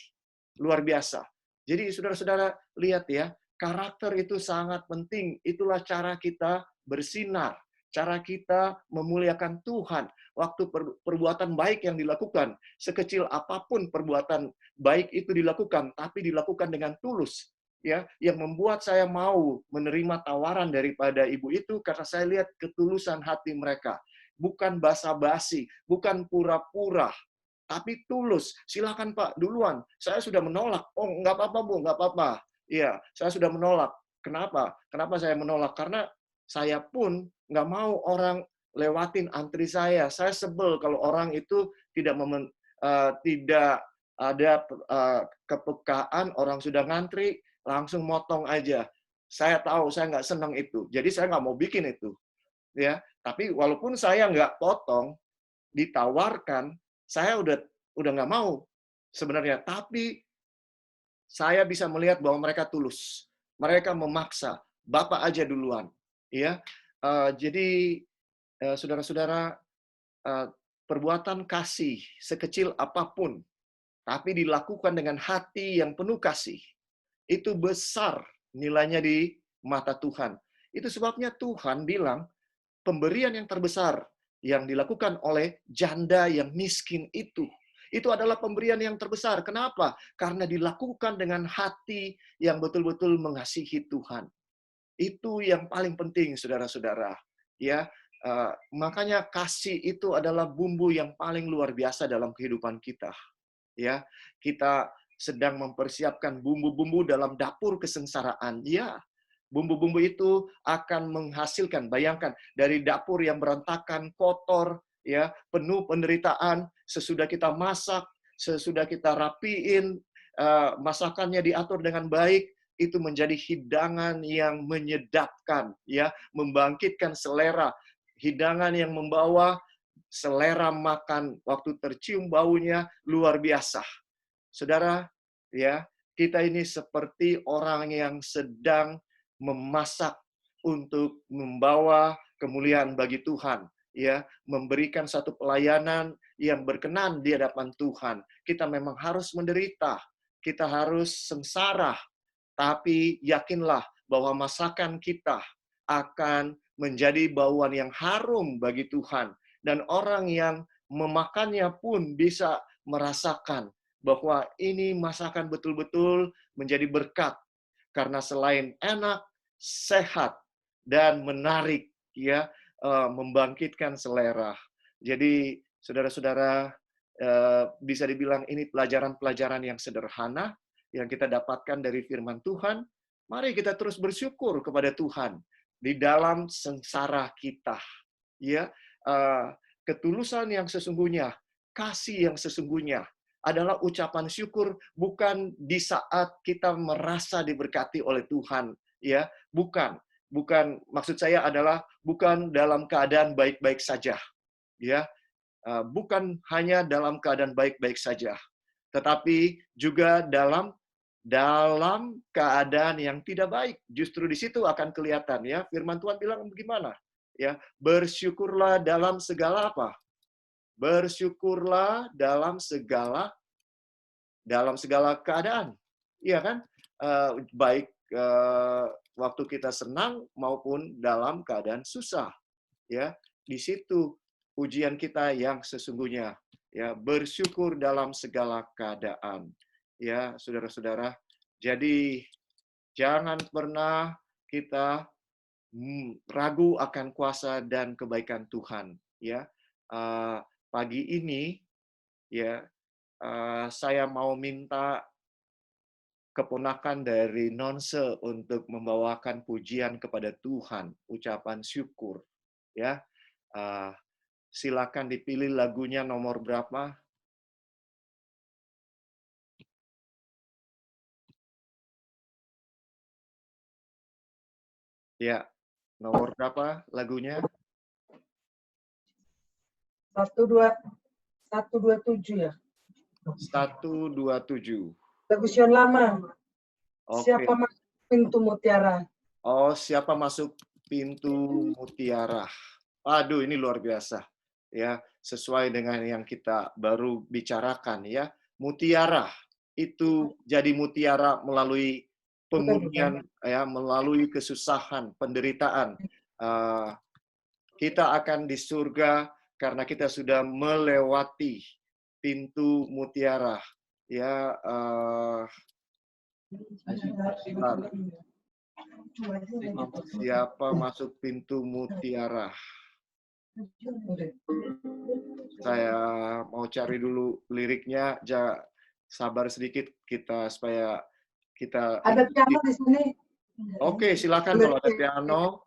Luar biasa. Jadi saudara-saudara lihat ya, karakter itu sangat penting. Itulah cara kita bersinar, cara kita memuliakan Tuhan. Waktu perbuatan baik yang dilakukan, sekecil apapun perbuatan baik itu dilakukan, tapi dilakukan dengan tulus. Ya, yang membuat saya mau menerima tawaran daripada ibu itu karena saya lihat ketulusan hati mereka. Bukan basa-basi, bukan pura-pura, tapi tulus. Silakan Pak, duluan. Saya sudah menolak. Oh, nggak apa-apa Bu, nggak apa-apa. Iya, saya sudah menolak. Kenapa? Kenapa saya menolak? Karena saya pun nggak mau orang lewatin antri saya. Saya sebel kalau orang itu tidak ada kepekaan, orang sudah ngantri, langsung motong aja. Saya tahu, saya nggak senang itu. Jadi saya nggak mau bikin itu. Ya, tapi walaupun saya nggak potong, ditawarkan, saya udah nggak mau sebenarnya. Tapi saya bisa melihat bahwa mereka tulus. Mereka memaksa. Bapak aja duluan. Ya, jadi saudara-saudara, perbuatan kasih sekecil apapun, tapi dilakukan dengan hati yang penuh kasih, itu besar nilainya di mata Tuhan. Itu sebabnya Tuhan bilang, pemberian yang terbesar yang dilakukan oleh janda yang miskin itu adalah pemberian yang terbesar. Kenapa? Karena dilakukan dengan hati yang betul-betul mengasihi Tuhan. Itu yang paling penting, saudara-saudara. Ya, makanya kasih itu adalah bumbu yang paling luar biasa dalam kehidupan kita. Ya, kita sedang mempersiapkan bumbu-bumbu dalam dapur kesengsaraan. Ya, bumbu-bumbu itu akan menghasilkan, bayangkan, dari dapur yang berantakan, kotor, ya, penuh penderitaan, sesudah kita masak, sesudah kita rapiin, masakannya diatur dengan baik, itu menjadi hidangan yang menyedapkan, ya, membangkitkan selera, hidangan yang membawa selera makan waktu tercium baunya luar biasa. Saudara, ya, kita ini seperti orang yang sedang memasak untuk membawa kemuliaan bagi Tuhan, ya, memberikan satu pelayanan yang berkenan di hadapan Tuhan. Kita memang harus menderita, kita harus sengsara, tapi yakinlah bahwa masakan kita akan menjadi bauan yang harum bagi Tuhan. Dan orang yang memakannya pun bisa merasakan bahwa ini masakan betul-betul menjadi berkat. Karena selain enak, sehat, dan menarik, ya, membangkitkan selera. Jadi, saudara-saudara, bisa dibilang ini pelajaran-pelajaran yang sederhana yang kita dapatkan dari firman Tuhan. Mari kita terus bersyukur kepada Tuhan di dalam sengsara kita. Ya, ketulusan yang sesungguhnya, kasih yang sesungguhnya adalah ucapan syukur bukan di saat kita merasa diberkati oleh Tuhan, ya, bukan maksud saya adalah bukan dalam keadaan baik-baik saja, ya, bukan hanya dalam keadaan baik-baik saja, tetapi juga dalam keadaan yang tidak baik. Justru di situ akan kelihatan, ya, firman Tuhan bilang bagaimana? Ya, bersyukurlah dalam segala apa? Bersyukurlah dalam segala keadaan. Iya kan? Baik waktu kita senang maupun dalam keadaan susah. Ya, di situ ujian kita yang sesungguhnya. Ya, bersyukur dalam segala keadaan. Ya, saudara-saudara. Jadi jangan pernah kita ragu akan kuasa dan kebaikan Tuhan, ya. Pagi ini, ya, saya mau minta keponakan dari Nonse untuk membawakan pujian kepada Tuhan, ucapan syukur, ya. Silakan dipilih lagunya nomor berapa? Ya, nomor berapa lagunya? 127 ya. 127. Lagu Sion Lama. Oke. Siapa masuk pintu mutiara? Oh, siapa masuk pintu mutiara? Aduh, ini luar biasa. Ya, sesuai dengan yang kita baru bicarakan, ya. Mutiara itu jadi mutiara melalui pemurnian, ya, melalui kesusahan, penderitaan. Kita akan di surga karena kita sudah melewati pintu mutiara. Ya, siapa masuk pintu mutiara? Saya mau cari dulu liriknya. Sabar sedikit kita supaya kita. Ada piano di sini. Oke, silakan kalau ada piano.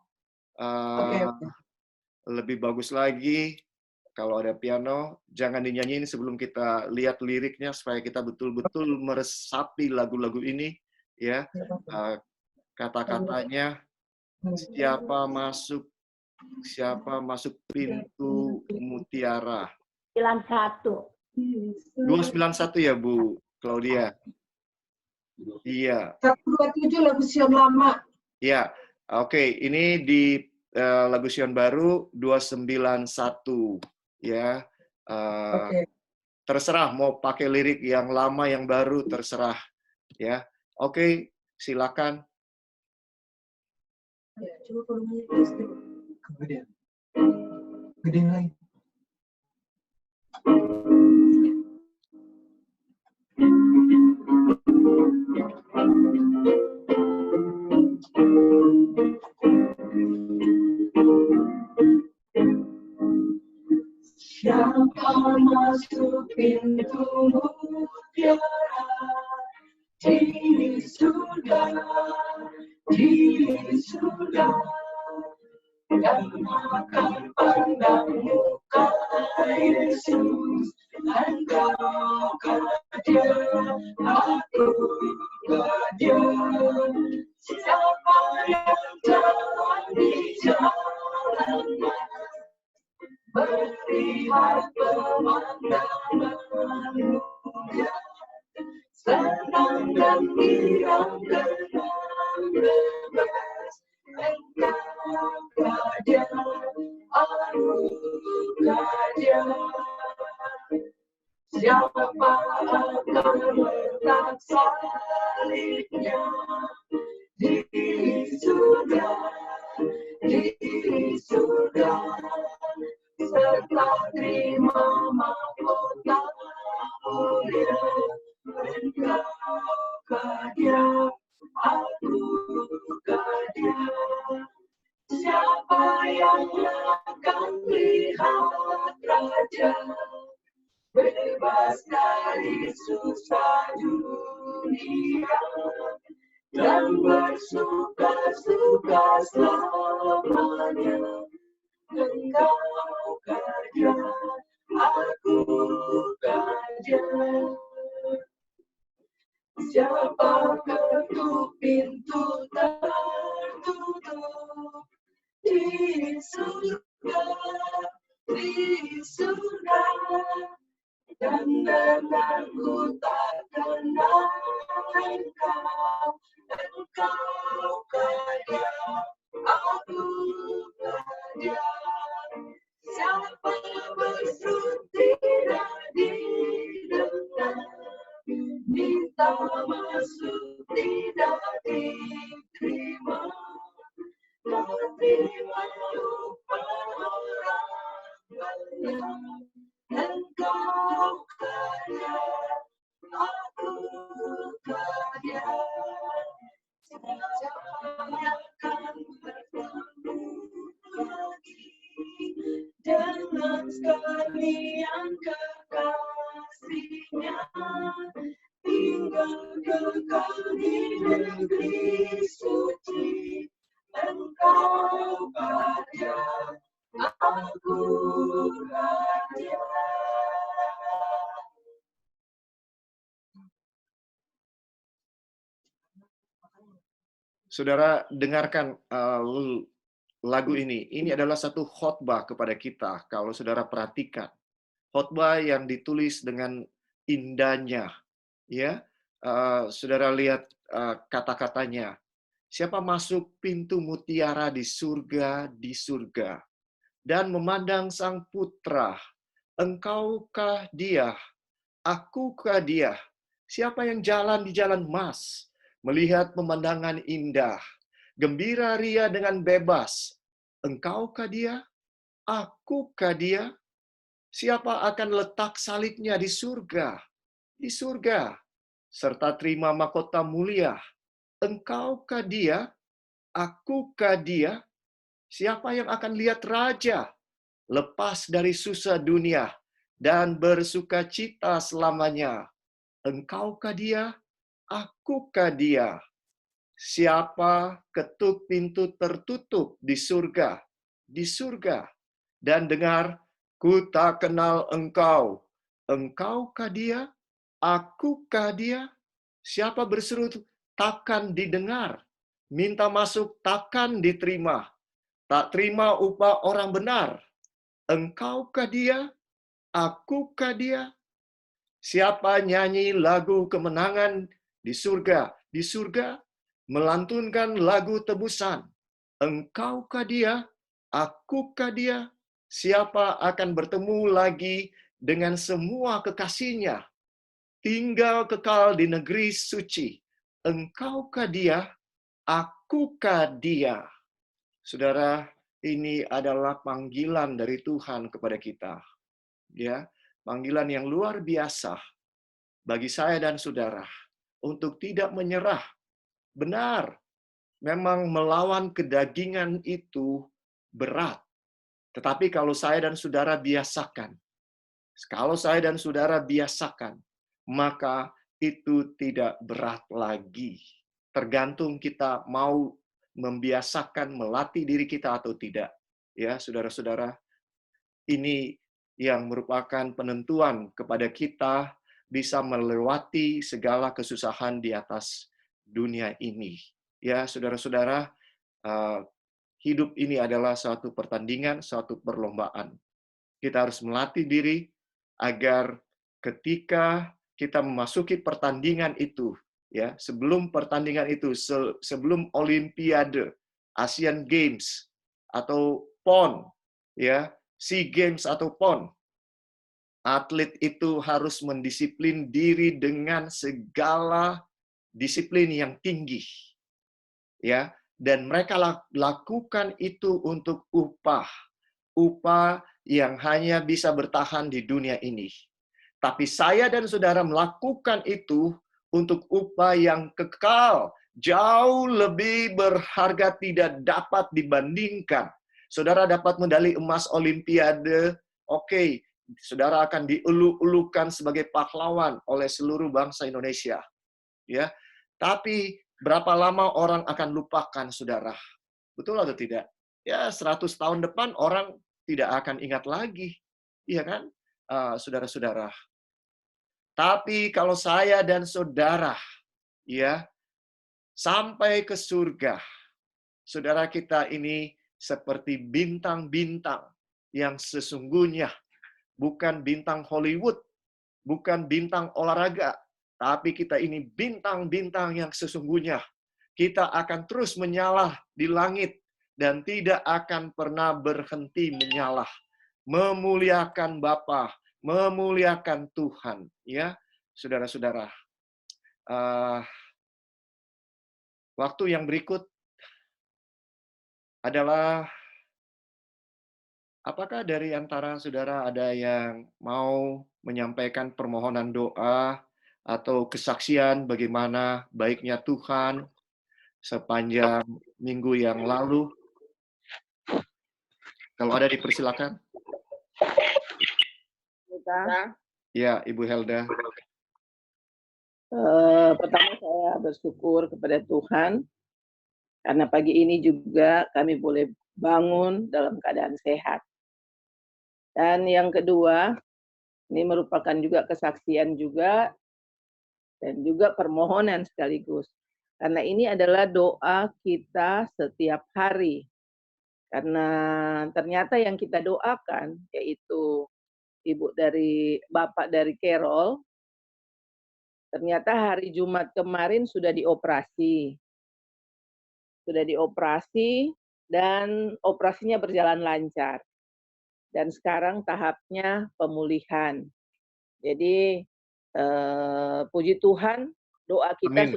Lebih bagus lagi kalau ada piano. Jangan dinyanyiin sebelum kita lihat liriknya supaya kita betul-betul meresapi lagu-lagu ini, ya. Kata-katanya, siapa masuk pintu mutiara. 91. 291 ya, Bu Claudia? Iya. 127 lagu Sion Lama. Iya. Oke, ini di lagu Sion baru 291. ya. Oke. Terserah mau pakai lirik yang lama, yang baru, terserah. Ya, oke, silakan. Ya, coba volumenya pasti. Kemudian. Gedein lagi. Siapa masuk pintu mutiara di surga, dan akan pandang muka Yesus, engkau dia, aku dia. Siapa yang jalan di jalannya, melihat pemandangan mulia, senang dan girang dengan bebas, engkau dia, aku dia. Siapa akan letak salibnya di surga, serta terima mahkota mulia, engkau dia, aku dia. Siapa yang akan lihat Raja, bebas dari susah dunia, dan bersuka-suka selamanya, engkau dia, aku dia. Siapa ketuk pintu tertutup di surga, dan denganku tak kenal engkau dia, aku dia. Siapa berseru tidak didengar, minta masuk tidak diterima, terima upah orang benar, engkau dia, aku dia. Siapa yang akan bertemu lagi dengan sekalian kekasihnya, tinggal kekal di negeri suci, engkau dia, aku dia. Saudara dengarkan lagu ini. Ini adalah satu khotbah kepada kita. Kalau saudara perhatikan, khotbah yang ditulis dengan indahnya, ya. Saudara lihat kata-katanya. Siapa masuk pintu mutiara di surga, dan memandang Sang Putra, engkaukah dia, akukah dia? Siapa yang jalan di jalan emas, melihat pemandangan indah, gembira ria dengan bebas, engkaukah dia, akukah dia? Siapa akan letak salibnya di surga, serta terima mahkota mulia, engkaukah dia, akukah dia? Siapa yang akan lihat Raja, lepas dari susah dunia, dan bersukacita selamanya, engkaukah dia, akukah dia? Siapa ketuk pintu tertutup di surga, dan dengar, ku tak kenal engkau, engkaukah dia, akukah dia? Siapa berseru, takkan didengar, minta masuk, takkan diterima, tak terima upah orang benar, engkaukah dia, akukah dia? Siapa nyanyi lagu kemenangan di surga, melantunkan lagu tebusan, engkaukah dia, akukah dia? Siapa akan bertemu lagi dengan semua kekasihnya, tinggal kekal di negeri suci? Engkaukah dia? Akukah dia? Saudara, ini adalah panggilan dari Tuhan kepada kita. Ya, panggilan yang luar biasa bagi saya dan saudara untuk tidak menyerah. Benar, memang melawan kedagingan itu berat. Tetapi kalau saya dan saudara biasakan, maka itu tidak berat lagi. Tergantung kita mau membiasakan, melatih diri kita atau tidak. Ya, saudara-saudara, ini yang merupakan penentuan kepada kita bisa melewati segala kesusahan di atas dunia ini. Ya, saudara-saudara, hidup ini adalah suatu pertandingan, suatu perlombaan. Kita harus melatih diri agar ketika kita memasuki pertandingan itu, ya, sebelum pertandingan itu, sebelum Olimpiade, Asian Games atau PON, ya, SEA Games atau PON, atlet itu harus mendisiplin diri dengan segala disiplin yang tinggi, ya, dan mereka lakukan itu untuk upah yang hanya bisa bertahan di dunia ini. Tapi saya dan saudara melakukan itu untuk upah yang kekal, jauh lebih berharga, tidak dapat dibandingkan. Saudara dapat medali emas Olimpiade, oke, saudara akan dielu-elukan sebagai pahlawan oleh seluruh bangsa Indonesia. Ya, tapi berapa lama orang akan lupakan saudara? Betul atau tidak? Ya, 100 tahun depan orang tidak akan ingat lagi. Iya kan? Saudara-saudara. Tapi kalau saya dan saudara, ya, sampai ke surga, saudara kita ini seperti bintang-bintang yang sesungguhnya, bukan bintang Hollywood, bukan bintang olahraga, tapi kita ini bintang-bintang yang sesungguhnya. Kita akan terus menyala di langit dan tidak akan pernah berhenti menyala. Memuliakan Bapa, memuliakan Tuhan. Ya, saudara-saudara. Waktu yang berikut adalah, apakah dari antara saudara ada yang mau menyampaikan permohonan doa atau kesaksian bagaimana baiknya Tuhan sepanjang minggu yang lalu? Kalau ada, dipersilakan. Ya, Ibu Helda. Pertama saya bersyukur kepada Tuhan karena pagi ini juga kami boleh bangun dalam keadaan sehat. Dan yang kedua, ini merupakan juga kesaksian juga dan juga permohonan sekaligus. Karena ini adalah doa kita setiap hari. Karena ternyata yang kita doakan, yaitu Bapak dari Carol, ternyata hari Jumat kemarin sudah dioperasi. Dan operasinya berjalan lancar. Dan sekarang tahapnya pemulihan. Jadi puji Tuhan, doa kita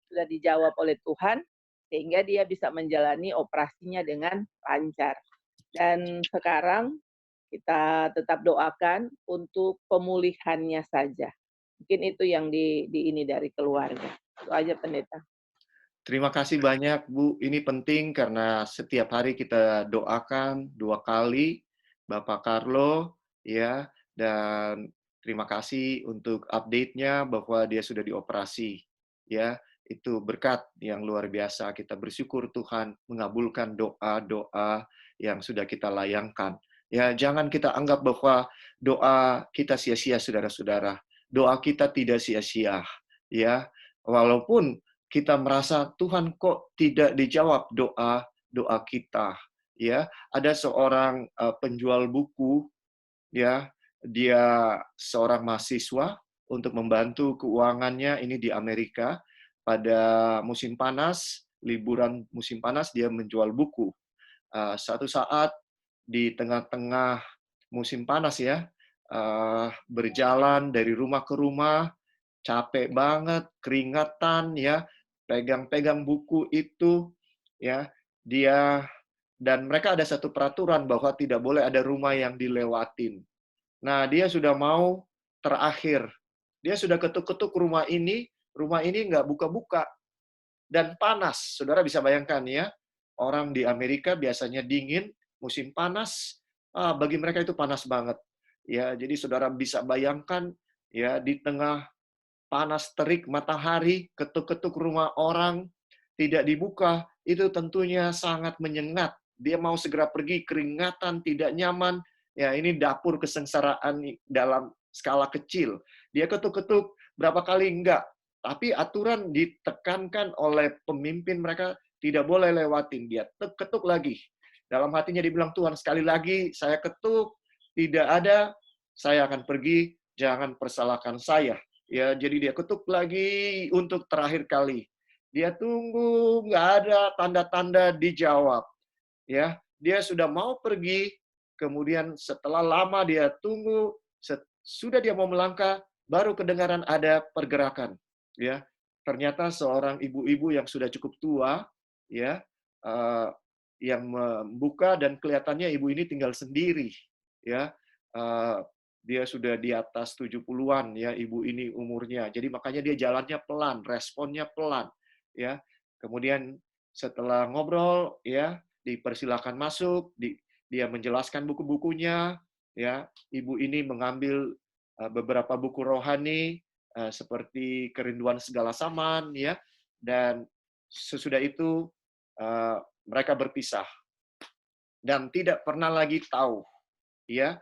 sudah dijawab oleh Tuhan, sehingga dia bisa menjalani operasinya dengan lancar. Dan sekarang kita tetap doakan untuk pemulihannya saja. Mungkin itu yang ini dari keluarga. Itu aja, Pendeta. Terima kasih banyak, Bu. Ini penting karena setiap hari kita doakan 2 kali Bapak Carlo, ya, dan terima kasih untuk update-nya bahwa dia sudah dioperasi, ya. Itu berkat yang luar biasa. Kita bersyukur Tuhan mengabulkan doa-doa yang sudah kita layangkan. Ya, jangan kita anggap bahwa doa kita sia-sia, saudara-saudara. Doa kita tidak sia-sia, ya. Walaupun kita merasa Tuhan kok tidak dijawab doa kita, ya. Ada seorang penjual buku, ya. Dia seorang mahasiswa untuk membantu keuangannya ini di Amerika. Pada musim panas, liburan musim panas, dia menjual buku. Suatu saat di tengah-tengah musim panas ya, berjalan dari rumah ke rumah, capek banget, keringatan ya, pegang-pegang buku itu ya, dia dan mereka ada satu peraturan bahwa tidak boleh ada rumah yang dilewatin. Nah, dia sudah mau terakhir. Dia sudah ketuk-ketuk rumah ini nggak buka-buka dan panas. Saudara bisa bayangkan ya, orang di Amerika biasanya dingin, musim panas, bagi mereka itu panas banget. Ya, jadi saudara bisa bayangkan ya di tengah panas terik matahari, ketuk-ketuk rumah orang tidak dibuka, itu tentunya sangat menyengat. Dia mau segera pergi, keringatan, tidak nyaman. Ya, ini dapur kesengsaraan dalam skala kecil. Dia ketuk-ketuk berapa kali enggak. Tapi aturan ditekankan oleh pemimpin mereka tidak boleh lewatin. Dia ketuk lagi. Dalam hatinya dibilang, Tuhan sekali lagi saya ketuk, tidak ada, saya akan pergi, jangan persalahkan saya. Ya, jadi dia ketuk lagi untuk terakhir kali. Dia tunggu, nggak ada tanda-tanda dijawab. Ya, dia sudah mau pergi, kemudian setelah lama dia tunggu, sudah dia mau melangkah, baru kedengaran ada pergerakan. Ya, ternyata seorang ibu-ibu yang sudah cukup tua, ya, yang membuka dan kelihatannya ibu ini tinggal sendiri. Ya, dia sudah di atas 70-an ya ibu ini umurnya. Jadi makanya dia jalannya pelan, responnya pelan ya. Kemudian setelah ngobrol ya, dipersilakan masuk, dia menjelaskan buku-bukunya ya. Ibu ini mengambil beberapa buku rohani seperti Kerinduan Segala Zaman ya. Dan sesudah itu mereka berpisah dan tidak pernah lagi tahu ya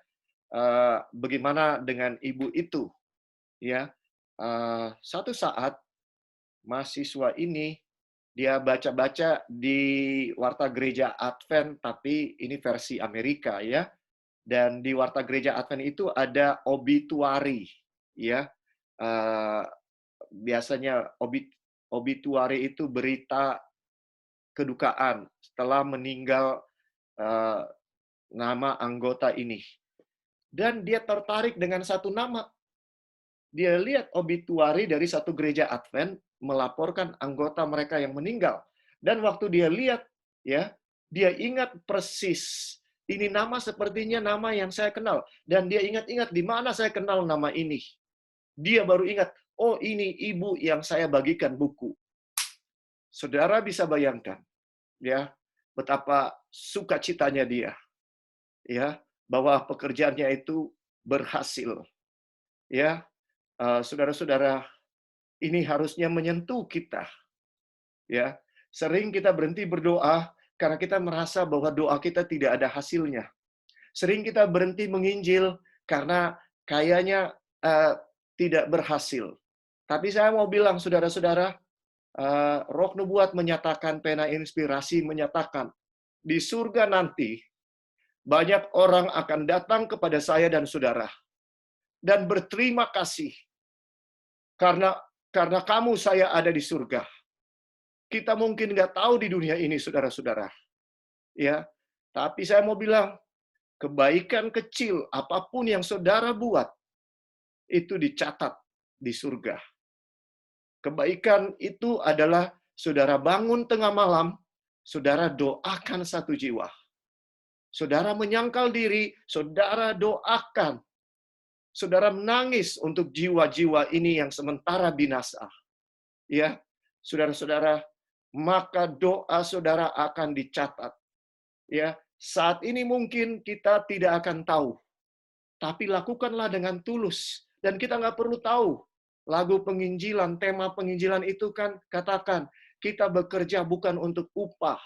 bagaimana dengan ibu itu ya. Satu saat mahasiswa ini dia baca-baca di Warta Gereja Advent, tapi ini versi Amerika ya. Dan di Warta Gereja Advent itu ada obituari ya. Biasanya obituari itu berita kedukaan setelah meninggal nama anggota ini. Dan dia tertarik dengan satu nama. Dia lihat obituari dari satu gereja Advent melaporkan anggota mereka yang meninggal. Dan waktu dia lihat, ya, dia ingat persis. Ini nama sepertinya nama yang saya kenal. Dan dia ingat-ingat di mana saya kenal nama ini. Dia baru ingat, oh ini ibu yang saya bagikan buku. Saudara bisa bayangkan, ya, betapa sukacitanya dia. Ya, bahwa pekerjaannya itu berhasil. Ya, saudara-saudara, ini harusnya menyentuh kita. Ya, sering kita berhenti berdoa karena kita merasa bahwa doa kita tidak ada hasilnya. Sering kita berhenti menginjil karena kayaknya tidak berhasil. Tapi saya mau bilang, saudara-saudara, Roh Nubuat menyatakan, pena inspirasi menyatakan, di surga nanti banyak orang akan datang kepada saya dan saudara dan berterima kasih karena kamu saya ada di surga. Kita mungkin nggak tahu di dunia ini, saudara-saudara, ya. Tapi saya mau bilang, kebaikan kecil apapun yang saudara buat itu dicatat di surga. Kebaikan itu adalah saudara bangun tengah malam, saudara doakan satu jiwa. Saudara menyangkal diri, saudara doakan. Saudara menangis untuk jiwa-jiwa ini yang sementara binasa. Ya, saudara-saudara, maka doa saudara akan dicatat. Ya, saat ini mungkin kita tidak akan tahu. Tapi lakukanlah dengan tulus. Dan kita nggak perlu tahu. Lagu penginjilan, tema penginjilan itu kan katakan, kita bekerja bukan untuk upah.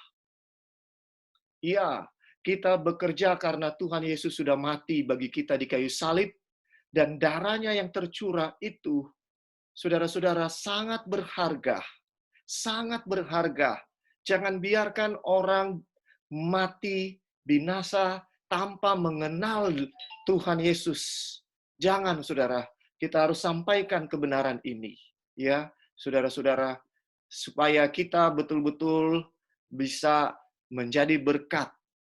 Ya, kita bekerja karena Tuhan Yesus sudah mati bagi kita di kayu salib, dan darahnya yang tercurah itu, saudara-saudara, sangat berharga. Sangat berharga. Jangan biarkan orang mati, binasa, tanpa mengenal Tuhan Yesus. Jangan, saudara. Kita harus sampaikan kebenaran ini. Ya, saudara-saudara, supaya kita betul-betul bisa menjadi berkat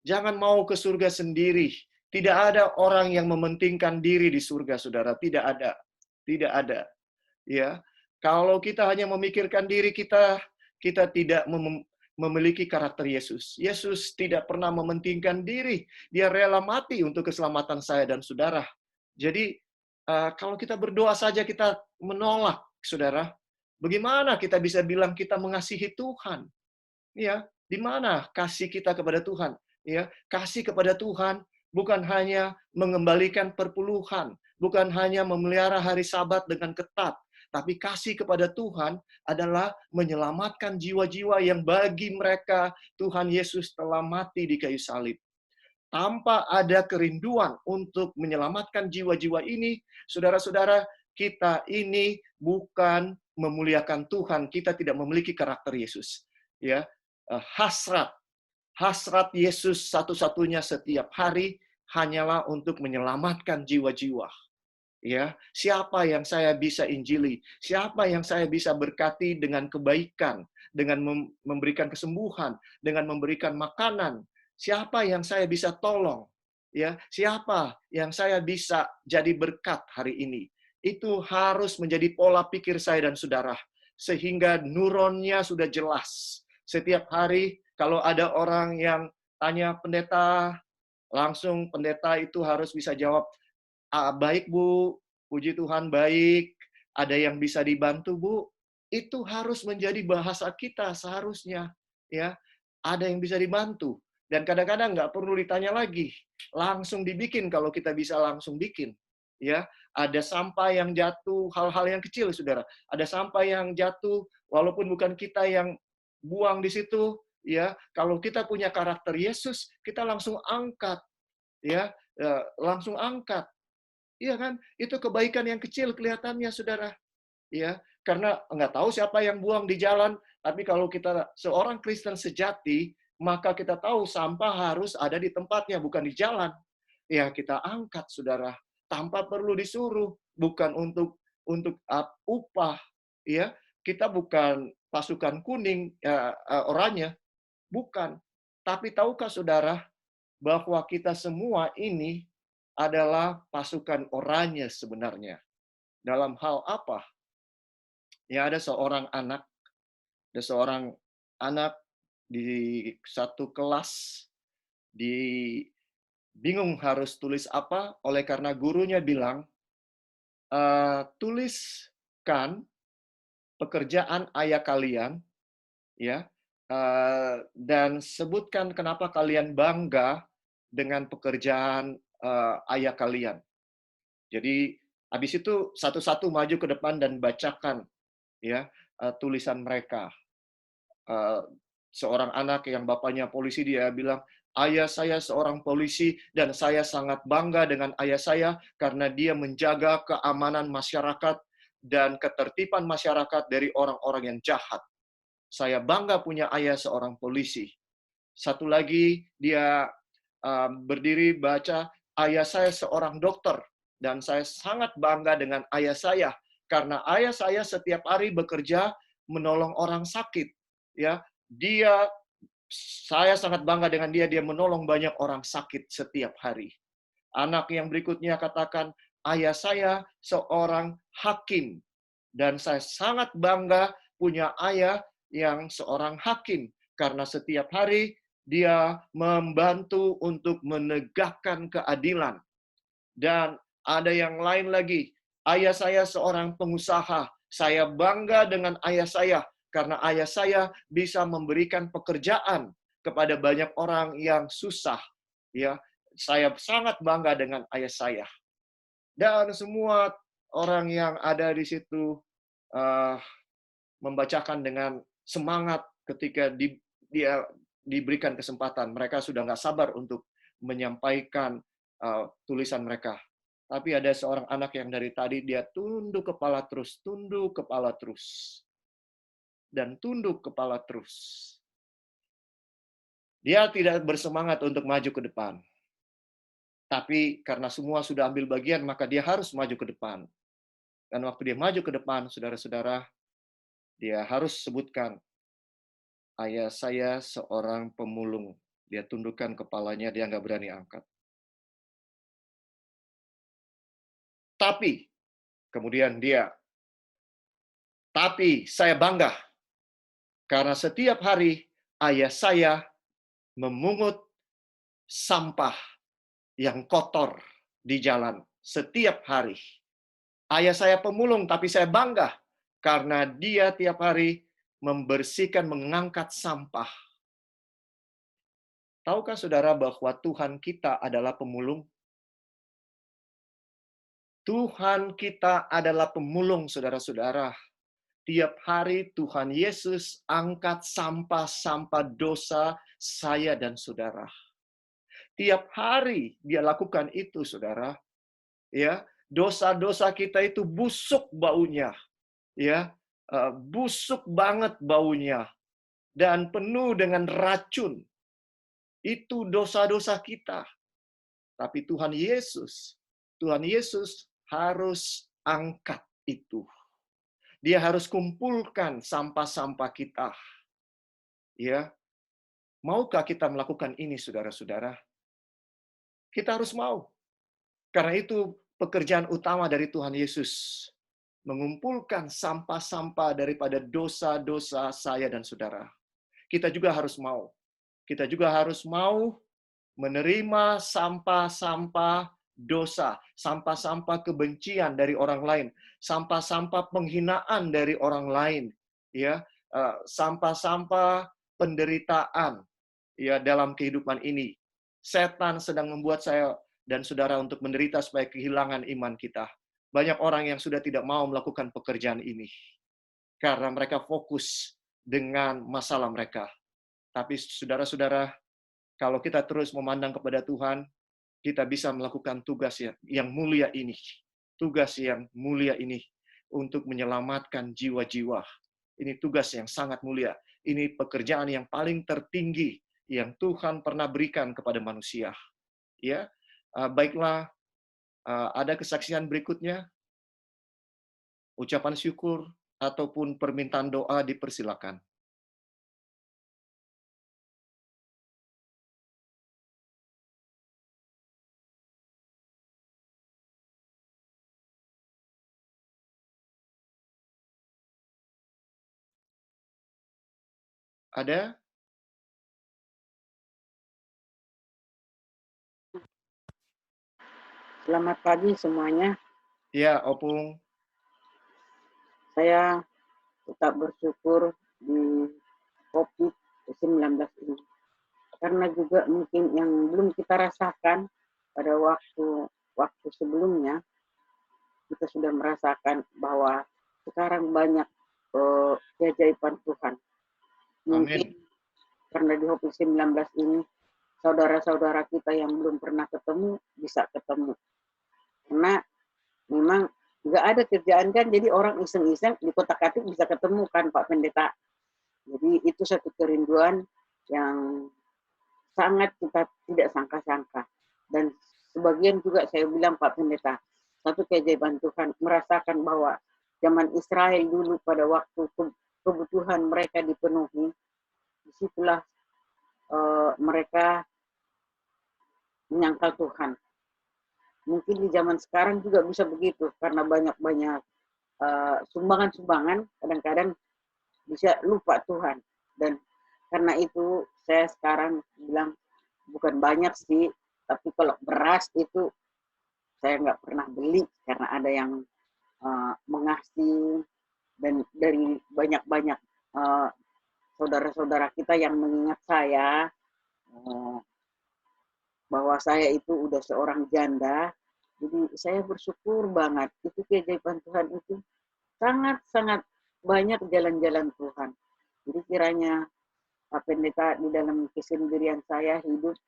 Jangan mau ke surga sendiri. Tidak ada orang yang mementingkan diri di surga, saudara. Tidak ada. Tidak ada. Ya, kalau kita hanya memikirkan diri kita, kita tidak memiliki karakter Yesus. Yesus tidak pernah mementingkan diri. Dia rela mati untuk keselamatan saya dan saudara. Jadi, kalau kita berdoa saja kita menolak, saudara, bagaimana kita bisa bilang kita mengasihi Tuhan? Ya, di mana kasih kita kepada Tuhan? Ya, kasih kepada Tuhan bukan hanya mengembalikan perpuluhan, bukan hanya memelihara hari Sabat dengan ketat, tapi kasih kepada Tuhan adalah menyelamatkan jiwa-jiwa yang bagi mereka Tuhan Yesus telah mati di kayu salib. Tanpa ada kerinduan untuk menyelamatkan jiwa-jiwa ini, saudara-saudara, kita ini bukan memuliakan Tuhan, kita tidak memiliki karakter Yesus. Ya, hasrat Yesus satu-satunya setiap hari hanyalah untuk menyelamatkan jiwa-jiwa. Ya, siapa yang saya bisa injili? Siapa yang saya bisa berkati dengan kebaikan, dengan memberikan kesembuhan, dengan memberikan makanan? Siapa yang saya bisa tolong? Ya, siapa yang saya bisa jadi berkat hari ini? Itu harus menjadi pola pikir saya dan saudara, sehingga neuronnya sudah jelas. Setiap hari kalau ada orang yang tanya pendeta, langsung pendeta itu harus bisa jawab, baik Bu, puji Tuhan baik. Ada yang bisa dibantu Bu? Itu harus menjadi bahasa kita seharusnya. Ya, ada yang bisa dibantu. Dan kadang-kadang nggak perlu ditanya lagi, langsung dibikin kalau kita bisa langsung bikin. Ya, ada sampah yang jatuh, hal-hal yang kecil, saudara. Ada sampah yang jatuh, walaupun bukan kita yang buang di situ. Ya, kalau kita punya karakter Yesus, kita langsung angkat. Ya, langsung angkat. Iya kan? Itu kebaikan yang kecil kelihatannya, saudara. Ya, karena nggak tahu siapa yang buang di jalan, tapi kalau kita seorang Kristen sejati, maka kita tahu sampah harus ada di tempatnya, bukan di jalan. Ya, kita angkat, saudara, tanpa perlu disuruh, bukan untuk upah. Ya, kita bukan pasukan kuning, oranye, bukan. Tapi tahukah saudara bahwa kita semua ini adalah pasukan oranye sebenarnya. Dalam hal apa? Ya, ada seorang anak di satu kelas, bingung harus tulis apa, oleh karena gurunya bilang, tuliskan pekerjaan ayah kalian, ya, dan sebutkan kenapa kalian bangga dengan pekerjaan ayah kalian. Jadi habis itu satu-satu maju ke depan dan bacakan ya tulisan mereka. Seorang anak yang bapaknya polisi, dia bilang, ayah saya seorang polisi dan saya sangat bangga dengan ayah saya karena dia menjaga keamanan masyarakat dan ketertiban masyarakat dari orang-orang yang jahat. Saya bangga punya ayah seorang polisi. Satu lagi dia berdiri baca, ayah saya seorang dokter dan saya sangat bangga dengan ayah saya karena ayah saya setiap hari bekerja menolong orang sakit. Ya, saya sangat bangga dengan dia menolong banyak orang sakit setiap hari. Anak yang berikutnya katakan, ayah saya seorang hakim dan saya sangat bangga punya ayah yang seorang hakim karena setiap hari dia membantu untuk menegakkan keadilan. Dan ada yang lain lagi, ayah saya seorang pengusaha. Saya bangga dengan ayah saya karena ayah saya bisa memberikan pekerjaan kepada banyak orang yang susah. Ya, saya sangat bangga dengan ayah saya. Dan semua orang yang ada di situ membacakan dengan semangat ketika dia diberikan kesempatan. Mereka sudah nggak sabar untuk menyampaikan tulisan mereka. Tapi ada seorang anak yang dari tadi dia tunduk kepala terus, dan tunduk kepala terus. Dia tidak bersemangat untuk maju ke depan. Tapi karena semua sudah ambil bagian, maka dia harus maju ke depan. Dan waktu dia maju ke depan, saudara-saudara, dia harus sebutkan, ayah saya seorang pemulung Dia tundukkan kepalanya, dia nggak berani angkat. Tapi, kemudian tapi saya bangga karena setiap hari ayah saya memungut sampah yang kotor di jalan setiap hari. Ayah saya pemulung, tapi saya bangga karena dia tiap hari membersihkan, mengangkat sampah. Tahukah saudara bahwa Tuhan kita adalah pemulung? Tuhan kita adalah pemulung, saudara-saudara. Tiap hari Tuhan Yesus angkat sampah-sampah dosa saya dan saudara. Tiap hari dia lakukan itu, saudara. Ya, dosa-dosa kita itu busuk baunya. Ya, busuk banget baunya dan penuh dengan racun. Itu dosa-dosa kita. Tapi Tuhan Yesus harus angkat itu. Dia harus kumpulkan sampah-sampah kita. Ya. Maukah kita melakukan ini, saudara-saudara? Kita harus mau. Karena itu pekerjaan utama dari Tuhan Yesus. Mengumpulkan sampah-sampah daripada dosa-dosa saya dan saudara. Kita juga harus mau. Kita juga harus mau menerima sampah-sampah dosa, sampah-sampah kebencian dari orang lain, sampah-sampah penghinaan dari orang lain, ya, sampah-sampah penderitaan, ya, dalam kehidupan ini. Setan sedang membuat saya dan saudara untuk menderita supaya kehilangan iman kita. Banyak orang yang sudah tidak mau melakukan pekerjaan ini karena mereka fokus dengan masalah mereka. Tapi saudara-saudara, kalau kita terus memandang kepada Tuhan, kita bisa melakukan tugas yang mulia ini. Tugas yang mulia ini untuk menyelamatkan jiwa-jiwa. Ini tugas yang sangat mulia. Ini pekerjaan yang paling tertinggi yang Tuhan pernah berikan kepada manusia. Ya, baiklah, ada kesaksian berikutnya. Ucapan syukur ataupun permintaan doa dipersilakan. Ada? Selamat pagi semuanya. Ya, Opung. Saya tetap bersyukur di COVID-19 ini. Karena juga mungkin yang belum kita rasakan pada waktu sebelumnya, kita sudah merasakan bahwa sekarang banyak keajaiban Tuhan. Mungkin karena di COVID-19 ini, saudara-saudara kita yang belum pernah ketemu, bisa ketemu. Karena memang nggak ada kerjaan kan, jadi orang iseng-iseng di kotak-katik bisa ketemu kan Pak Pendeta. Jadi itu satu kerinduan yang sangat kita tidak sangka-sangka. Dan sebagian juga saya bilang Pak Pendeta, satu keajaiban Tuhan merasakan bahwa zaman Israel dulu pada waktu kebutuhan mereka dipenuhi, disitulah mereka menyangkal Tuhan. Mungkin di zaman sekarang juga bisa begitu, karena banyak-banyak sumbangan-sumbangan, kadang-kadang bisa lupa Tuhan. Dan karena itu saya sekarang bilang, bukan banyak sih, tapi kalau beras itu saya nggak pernah beli, karena ada yang mengasih, dan dari banyak-banyak saudara-saudara kita yang mengingat saya, bahwa saya itu udah seorang janda. Jadi saya bersyukur banget, itu keajaiban Tuhan itu sangat-sangat banyak jalan-jalan Tuhan. Jadi kiranya Pak Pendeta di dalam kesendirian saya hidup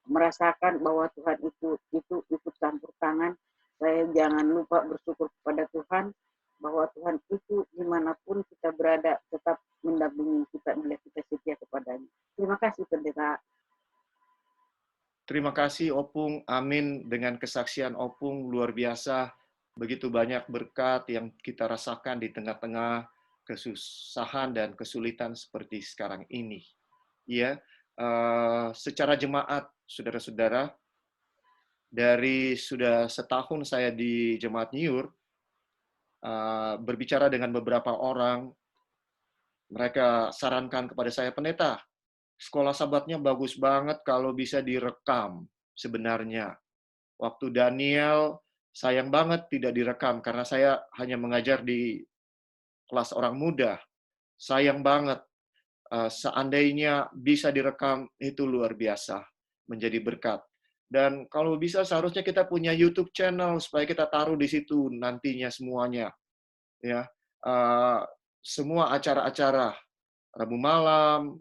merasakan bahwa Tuhan itu ikut campur tangan. Saya jangan lupa bersyukur kepada Tuhan bahwa Tuhan itu dimanapun kita berada tetap mendampingi kita bila kita setia kepadanya. Terima kasih Pendeta. Terima kasih Opung, amin. Dengan kesaksian Opung luar biasa, begitu banyak berkat yang kita rasakan di tengah-tengah kesusahan dan kesulitan seperti sekarang ini. Ya, secara jemaat, saudara-saudara, dari sudah setahun saya di Jemaat Nyiur, berbicara dengan beberapa orang, mereka sarankan kepada saya, pendeta, sekolah sabatnya bagus banget kalau bisa direkam sebenarnya. Waktu Daniel, sayang banget tidak direkam, karena saya hanya mengajar di kelas orang muda. Sayang banget, seandainya bisa direkam, itu luar biasa, menjadi berkat. Dan kalau bisa seharusnya kita punya YouTube channel, supaya kita taruh di situ nantinya semuanya. Ya, semua acara-acara, Rabu malam,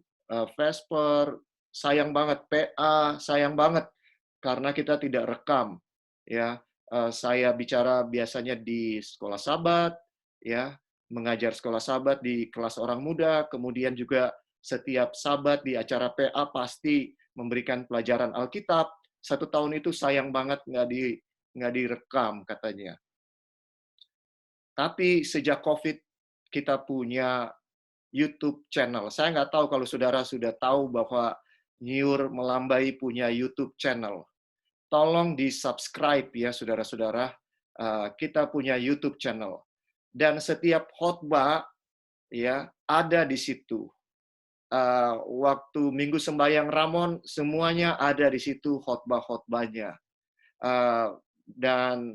Vesper, sayang banget, PA, sayang banget, karena kita tidak rekam. Ya, saya bicara biasanya di sekolah Sabat, ya, mengajar sekolah Sabat di kelas orang muda, kemudian juga setiap Sabat di acara PA pasti memberikan pelajaran Alkitab. 1 tahun itu sayang banget nggak direkam katanya. Tapi sejak COVID kita punya YouTube channel. Saya nggak tahu kalau saudara sudah tahu bahwa Nyiur Melambai punya YouTube channel. Tolong di-subscribe ya saudara-saudara. Kita punya YouTube channel. Dan setiap khotbah ya ada di situ. Waktu Minggu Sembahyang Ramon, semuanya ada di situ khotbah-khotbahnya. Dan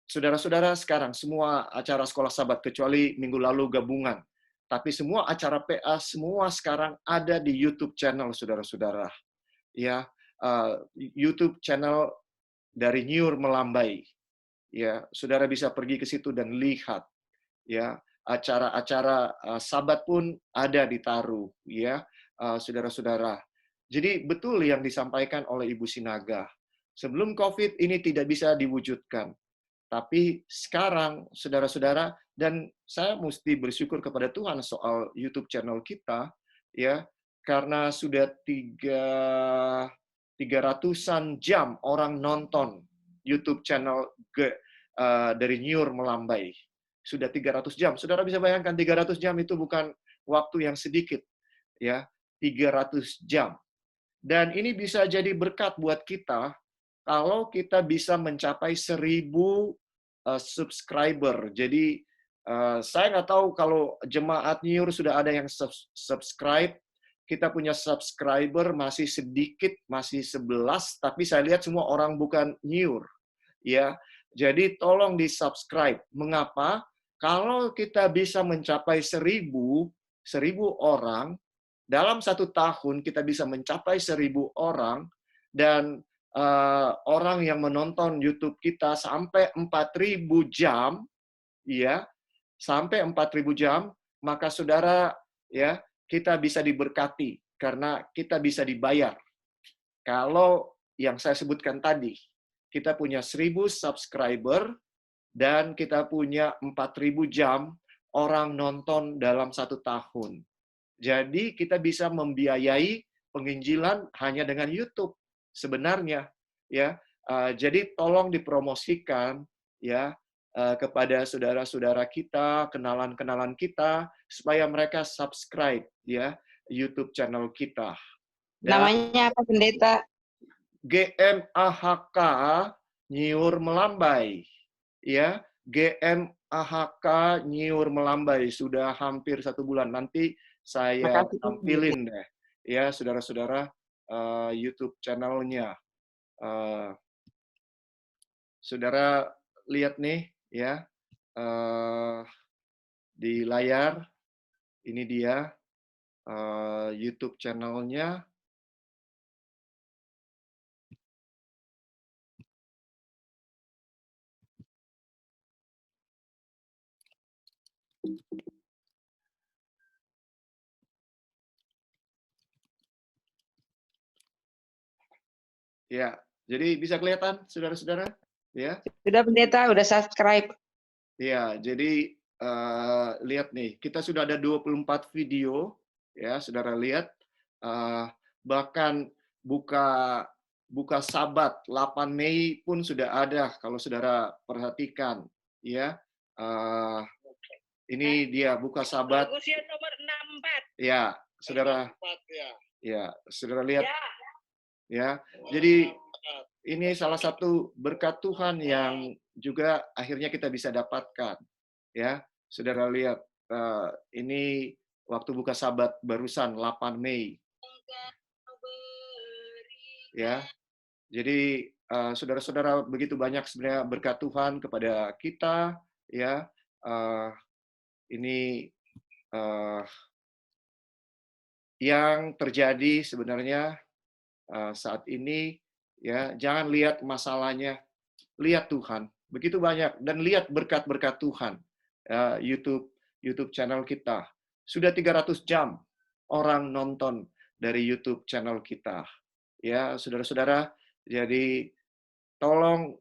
saudara-saudara sekarang semua acara sekolah Sabat kecuali minggu lalu gabungan. Tapi semua acara PA semua sekarang ada di YouTube channel saudara-saudara. Ya, YouTube channel dari Nyiur Melambai. Ya, saudara bisa pergi ke situ dan lihat. Ya, acara-acara Sabat pun ada ditaruh. Ya, saudara-saudara. Jadi betul yang disampaikan oleh Ibu Sinaga. Sebelum COVID ini tidak bisa diwujudkan. Tapi sekarang, saudara-saudara, dan saya mesti bersyukur kepada Tuhan soal YouTube channel kita, ya, karena sudah 300-an jam orang nonton YouTube channel dari Nyiur Melambai. Sudah 300 jam. Saudara bisa bayangkan 300 jam itu bukan waktu yang sedikit, ya, 300 jam. Dan ini bisa jadi berkat buat kita kalau kita bisa mencapai 1.000 subscriber. Jadi saya nggak tahu kalau jemaat Nyiur sudah ada yang subscribe. Kita punya subscriber masih sedikit, masih 11, tapi saya lihat semua orang bukan Nyiur. Ya, jadi tolong di-subscribe. Mengapa? Kalau kita bisa mencapai 1.000 orang, dalam 1 tahun kita bisa mencapai 1.000 orang, dan orang yang menonton YouTube kita sampai 4.000 jam, ya, sampai 4.000 jam, maka saudara, ya, kita bisa diberkati karena kita bisa dibayar. Kalau yang saya sebutkan tadi, kita punya 1.000 subscriber dan kita punya 4.000 jam orang nonton dalam 1 tahun. Jadi kita bisa membiayai penginjilan hanya dengan YouTube. Sebenarnya, ya, jadi tolong dipromosikan, ya, kepada saudara-saudara kita, kenalan-kenalan kita, supaya mereka subscribe, ya, YouTube channel kita. Dan Namanya apa, Pendeta? GMAHK Nyiur Melambai, ya, GMAHK Nyiur Melambai sudah hampir 1 bulan. Nanti saya tampilin deh, ya, saudara-saudara, YouTube channelnya. Saudara lihat nih, ya, di layar, ini dia YouTube channelnya. Ya, jadi bisa kelihatan, saudara-saudara, ya. Sudah, Pendeta, udah subscribe. Ya, jadi lihat nih, kita sudah ada 24 video, ya, saudara lihat. Bahkan buka Sabat 8 Mei pun sudah ada, kalau saudara perhatikan, ya. Ini dia buka Sabat. Nomor 64. Ya, saudara, ya, saudara lihat, ya. Jadi ini salah satu berkat Tuhan yang juga akhirnya kita bisa dapatkan, ya. Saudara lihat, ini waktu buka Sabat barusan 8 Mei, ya. Jadi saudara-saudara, begitu banyak sebenarnya berkat Tuhan kepada kita, ya. Ini yang terjadi sebenarnya saat ini, ya. Jangan lihat masalahnya, lihat Tuhan. Begitu banyak, dan lihat berkat-berkat Tuhan. YouTube channel kita sudah 300 jam orang nonton dari YouTube channel kita, ya, saudara-saudara. Jadi tolong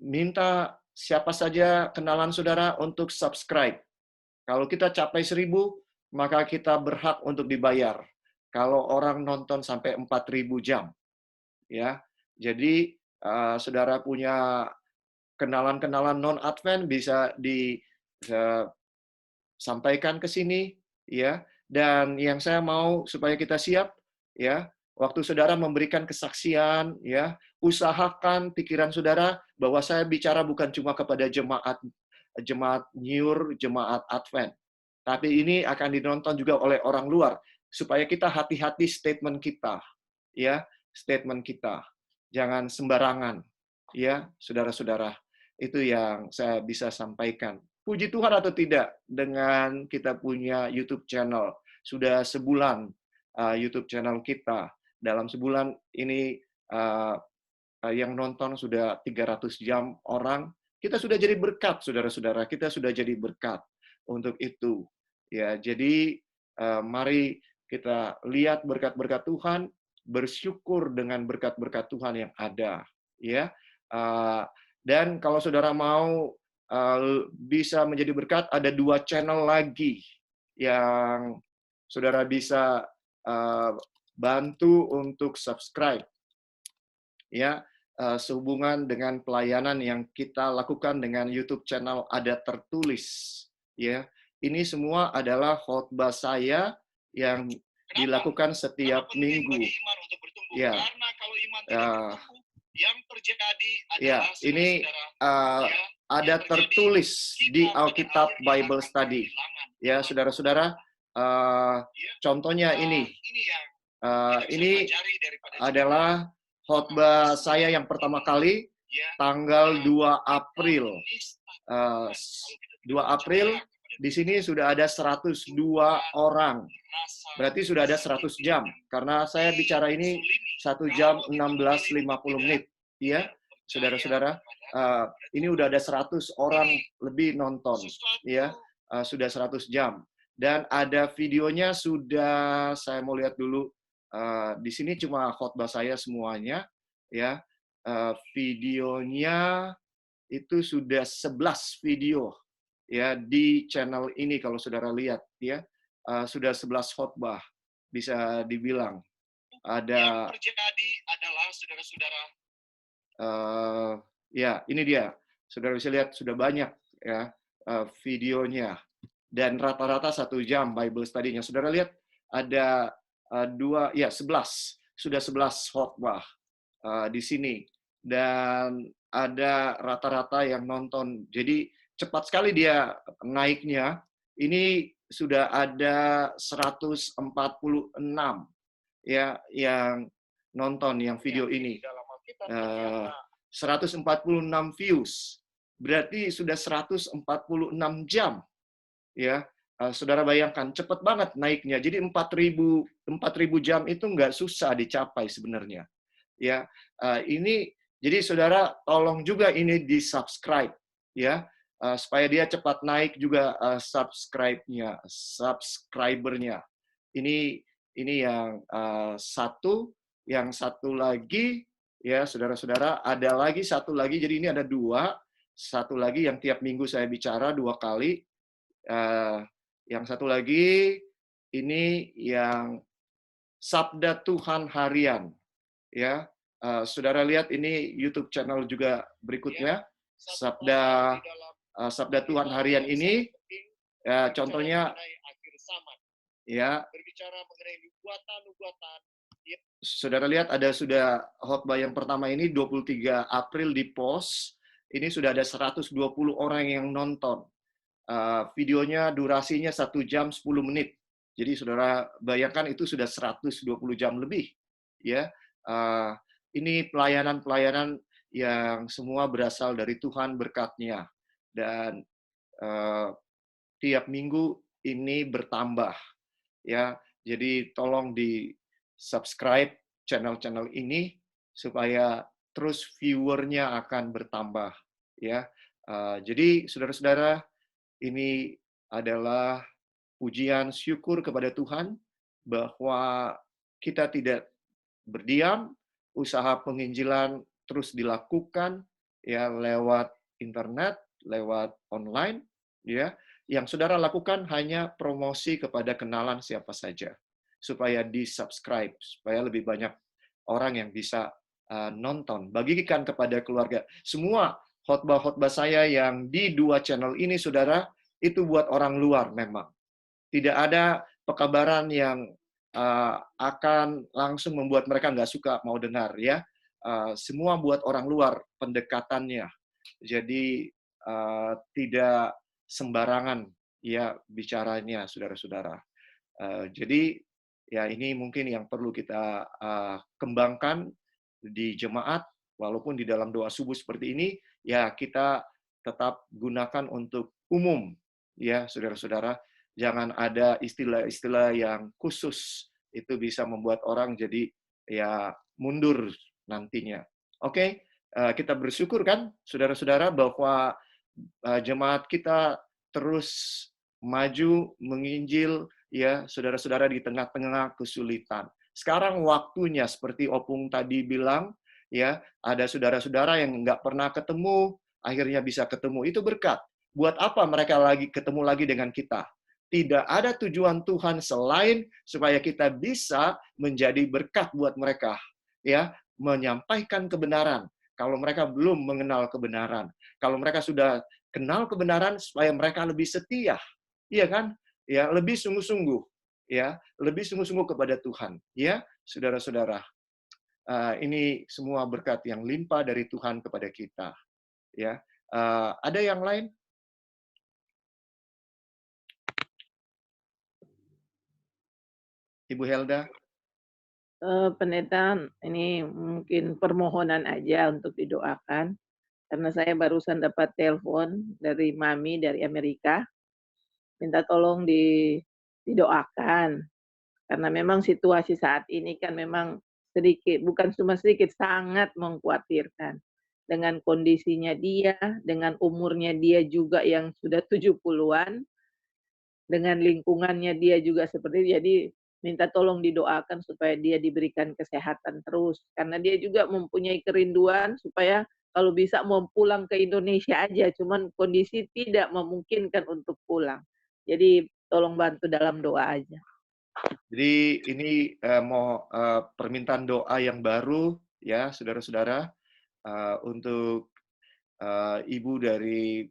minta siapa saja kenalan saudara untuk subscribe. Kalau kita capai 1000, maka kita berhak untuk dibayar. Kalau orang nonton sampai 4000 jam, ya. Jadi saudara punya kenalan-kenalan non-Advent, bisa disampaikan ke sini, ya. Dan yang saya mau supaya kita siap, ya, waktu saudara memberikan kesaksian, ya, usahakan pikiran saudara bahwa saya bicara bukan cuma kepada jemaat Nyur, jemaat Advent, tapi ini akan dinonton juga oleh orang luar, supaya kita hati-hati statement kita, ya, statement kita. Jangan sembarangan, ya, saudara-saudara. Itu yang saya bisa sampaikan. Puji Tuhan atau tidak, dengan kita punya YouTube channel. Sudah sebulan YouTube channel kita. Dalam sebulan ini yang nonton sudah 300 jam orang. Kita sudah jadi berkat, saudara-saudara. Kita sudah jadi berkat untuk itu. Ya, jadi mari kita lihat berkat-berkat Tuhan, bersyukur dengan berkat-berkat Tuhan yang ada, ya. Dan kalau saudara mau bisa menjadi berkat, ada 2 channel lagi yang saudara bisa bantu untuk subscribe, ya, sehubungan dengan pelayanan yang kita lakukan dengan YouTube channel Ada Tertulis, ya. Ini semua adalah khotbah saya yang dilakukan setiap minggu. Ya, yang terjadi adalah, ya, ini ada tertulis di Alkitab Bible Study, ya, saudara-saudara. Contohnya ini adalah khotbah saya yang pertama kali tanggal 2 April. 2 April, di sini sudah ada 102 orang. Berarti sudah ada 100 jam. Karena saya bicara ini 1 jam 16.50 menit. Ya, saudara-saudara. Ini udah ada 100 orang lebih nonton. Ya, sudah 100 jam. Dan ada videonya sudah, saya mau lihat dulu. Di sini cuma khotbah saya semuanya. Ya, videonya itu sudah 11 video. Ya, di channel ini kalau saudara lihat, ya, sudah 11 khotbah, bisa dibilang. Ada, yang terjadi adalah, saudara-saudara, ya, ini dia, saudara bisa lihat sudah banyak, ya, videonya, dan rata-rata 1 jam Bible study-nya. Saudara lihat ada 11, sudah 11 khotbah di sini, dan ada rata-rata yang nonton. Jadi cepat sekali dia naiknya. Ini sudah ada 146, ya, yang nonton yang video ini. 146 views. Berarti sudah 146 jam. Ya, saudara bayangkan, cepat banget naiknya. Jadi 4.000 jam itu nggak susah dicapai sebenarnya. Ya, ini jadi saudara tolong juga ini di subscribe, ya. Supaya dia cepat naik juga subscribernya. Ini yang satu, yang satu lagi, ya, saudara-saudara, ada lagi satu lagi. Jadi ini ada 2, satu lagi yang tiap minggu saya bicara 2 kali. Yang satu lagi ini yang Sabda Tuhan Harian, ya. Saudara lihat ini YouTube channel juga berikutnya, Sabda Tuhan Harian ini, contohnya ya, berbicara mengenai nubuatan. Ya. Saudara lihat ada sudah khotbah yang pertama ini 23 April di post. Ini sudah ada 120 orang yang nonton. Videonya durasinya 1 jam 10 menit. Jadi saudara bayangkan itu sudah 120 jam lebih. Ya, ini pelayanan-pelayanan yang semua berasal dari Tuhan berkatnya. Dan tiap minggu ini bertambah. Ya, jadi tolong di subscribe channel-channel ini supaya terus viewernya akan bertambah. Ya, jadi saudara-saudara, ini adalah pujian syukur kepada Tuhan bahwa kita tidak berdiam, usaha penginjilan terus dilakukan ya lewat internet, lewat online, ya. Yang saudara lakukan hanya promosi kepada kenalan siapa saja supaya di-subscribe, supaya lebih banyak orang yang bisa nonton. Bagikan kepada keluarga. Semua khotbah-khotbah saya yang di 2 channel ini, saudara, itu buat orang luar memang. Tidak ada pekabaran yang akan langsung membuat mereka nggak suka mau dengar, ya. Semua buat orang luar pendekatannya. Jadi tidak sembarangan ya bicaranya, saudara-saudara. Jadi ya ini mungkin yang perlu kita kembangkan di jemaat, walaupun di dalam doa subuh seperti ini, ya kita tetap gunakan untuk umum, ya saudara-saudara. Jangan ada istilah-istilah yang khusus, itu bisa membuat orang jadi ya mundur nantinya. Oke, kita bersyukur kan, saudara-saudara, bahwa jemaat kita terus maju menginjil, ya saudara-saudara, di tengah-tengah kesulitan. Sekarang waktunya seperti Opung tadi bilang, ya ada saudara-saudara yang nggak pernah ketemu, akhirnya bisa ketemu. Itu berkat. Buat apa mereka lagi ketemu lagi dengan kita? Tidak ada tujuan Tuhan selain supaya kita bisa menjadi berkat buat mereka, ya, menyampaikan kebenaran. Kalau mereka belum mengenal kebenaran, kalau mereka sudah kenal kebenaran, supaya mereka lebih setia, iya kan? Ya, lebih sungguh-sungguh, ya, lebih sungguh-sungguh kepada Tuhan, ya, saudara-saudara. Ini semua berkat yang limpah dari Tuhan kepada kita, ya. Ada yang lain? Ibu Helda? Pendeta, ini mungkin permohonan aja untuk didoakan, karena saya barusan dapat telepon dari mami dari Amerika, minta tolong didoakan, karena memang situasi saat ini kan memang sedikit, bukan cuma sedikit, sangat mengkhawatirkan. Dengan kondisinya dia, dengan umurnya dia juga yang sudah 70-an, dengan lingkungannya dia juga seperti itu, jadi minta tolong didoakan supaya dia diberikan kesehatan terus. Karena dia juga mempunyai kerinduan supaya kalau bisa mau pulang ke Indonesia aja, cuman kondisi tidak memungkinkan untuk pulang. Jadi tolong bantu dalam doa aja. Jadi ini mau permintaan doa yang baru, ya saudara-saudara, untuk ibu dari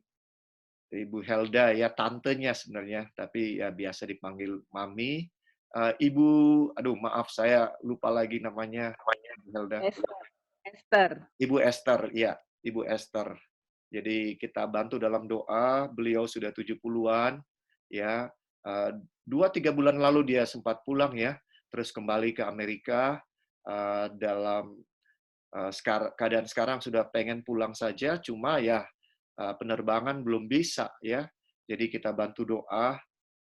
Ibu Helda, ya tantenya sebenarnya, tapi ya biasa dipanggil Mami. Ibu, aduh maaf saya lupa lagi namanya, Ibu Helda. Esther. Ibu Esther, ya, Ibu Esther. Jadi kita bantu dalam doa, beliau sudah 70-an, ya. 2-3 bulan lalu dia sempat pulang, ya, terus kembali ke Amerika. Dalam keadaan sekarang sudah pengen pulang saja, cuma ya penerbangan belum bisa, ya. Jadi kita bantu doa,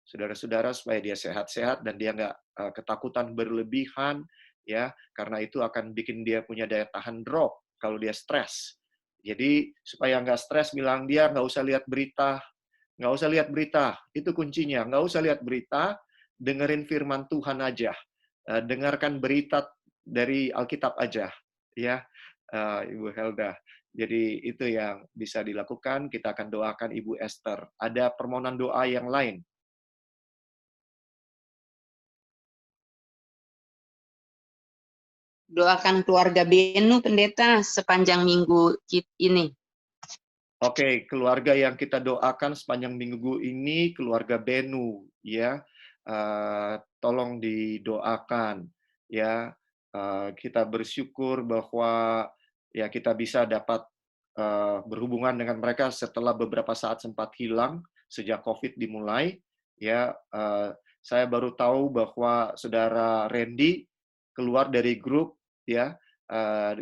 saudara-saudara, supaya dia sehat-sehat dan dia nggak ketakutan berlebihan, ya, karena itu akan bikin dia punya daya tahan drop kalau dia stres. Jadi supaya nggak stres, bilang dia nggak usah lihat berita, nggak usah lihat berita, itu kuncinya, nggak usah lihat berita, dengerin firman Tuhan aja, dengarkan berita dari Alkitab aja, ya, Ibu Helda. Jadi itu yang bisa dilakukan. Kita akan doakan Ibu Esther. Ada permohonan doa yang lain? Doakan keluarga Benu, pendeta, sepanjang minggu ini. Oke, keluarga yang kita doakan sepanjang minggu ini, keluarga Benu, ya. tolong didoakan ya. Kita bersyukur bahwa ya kita bisa dapat berhubungan dengan mereka setelah beberapa saat sempat hilang sejak COVID dimulai. Ya, saya baru tahu bahwa saudara Randy keluar dari grup ya,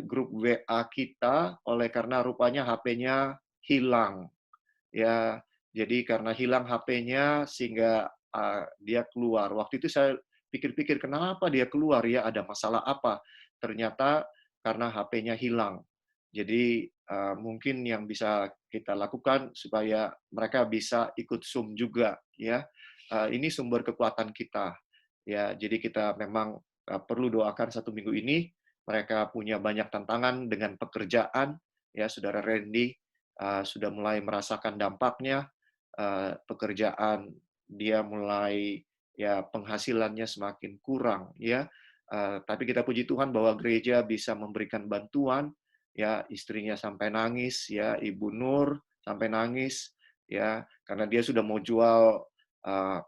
grup WA kita oleh karena rupanya HP-nya hilang. Ya, jadi karena hilang HP-nya sehingga dia keluar. Waktu itu saya pikir-pikir kenapa dia keluar ya, ada masalah apa? Ternyata karena HP-nya hilang. Jadi mungkin yang bisa kita lakukan supaya mereka bisa ikut Zoom juga ya. Ini sumber kekuatan kita. Ya, jadi kita memang perlu doakan 1 minggu ini. Mereka punya banyak tantangan dengan pekerjaan. Ya, saudara Randy sudah mulai merasakan dampaknya. Pekerjaan dia mulai ya penghasilannya semakin kurang ya. Tapi kita puji Tuhan bahwa gereja bisa memberikan bantuan ya, istrinya sampai nangis ya, Ibu Nur sampai nangis ya, karena dia sudah mau jual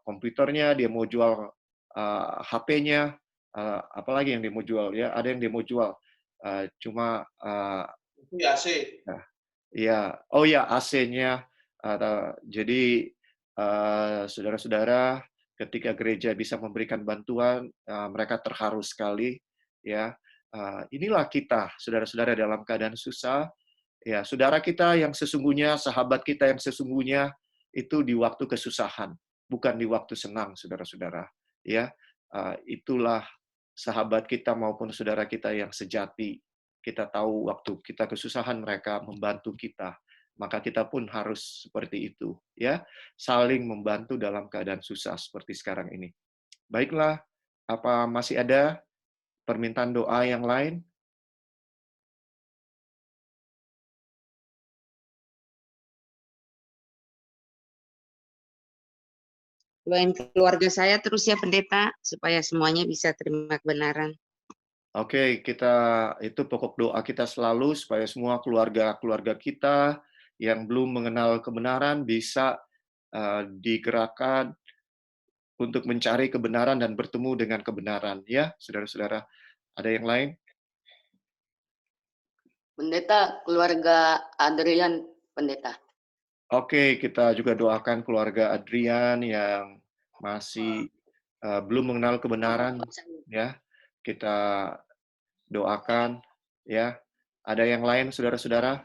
komputernya, dia mau jual HP-nya, apalagi yang dia mau jual ya, ada yang dia mau jual, cuma AC. ya, oh ya AC-nya. Jadi saudara-saudara, ketika gereja bisa memberikan bantuan, mereka terharu sekali ya. Inilah kita, saudara-saudara, dalam keadaan susah. Ya, saudara kita yang sesungguhnya, sahabat kita yang sesungguhnya itu di waktu kesusahan, bukan di waktu senang, saudara-saudara. Ya, itulah sahabat kita maupun saudara kita yang sejati. Kita tahu waktu kita kesusahan mereka membantu kita, maka kita pun harus seperti itu, ya, saling membantu dalam keadaan susah seperti sekarang ini. Baiklah, apa masih ada permintaan doa yang lain? Doain keluarga saya terus ya pendeta, supaya semuanya bisa terima kebenaran. Oke, itu pokok doa kita selalu supaya semua keluarga-keluarga kita yang belum mengenal kebenaran bisa digerakkan untuk mencari kebenaran dan bertemu dengan kebenaran. Ya, saudara-saudara. Ada yang lain? Pendeta, keluarga Adrian, pendeta. Oke, kita juga doakan keluarga Adrian yang masih belum mengenal kebenaran. Ya, kita doakan. Ya, ada yang lain, saudara-saudara?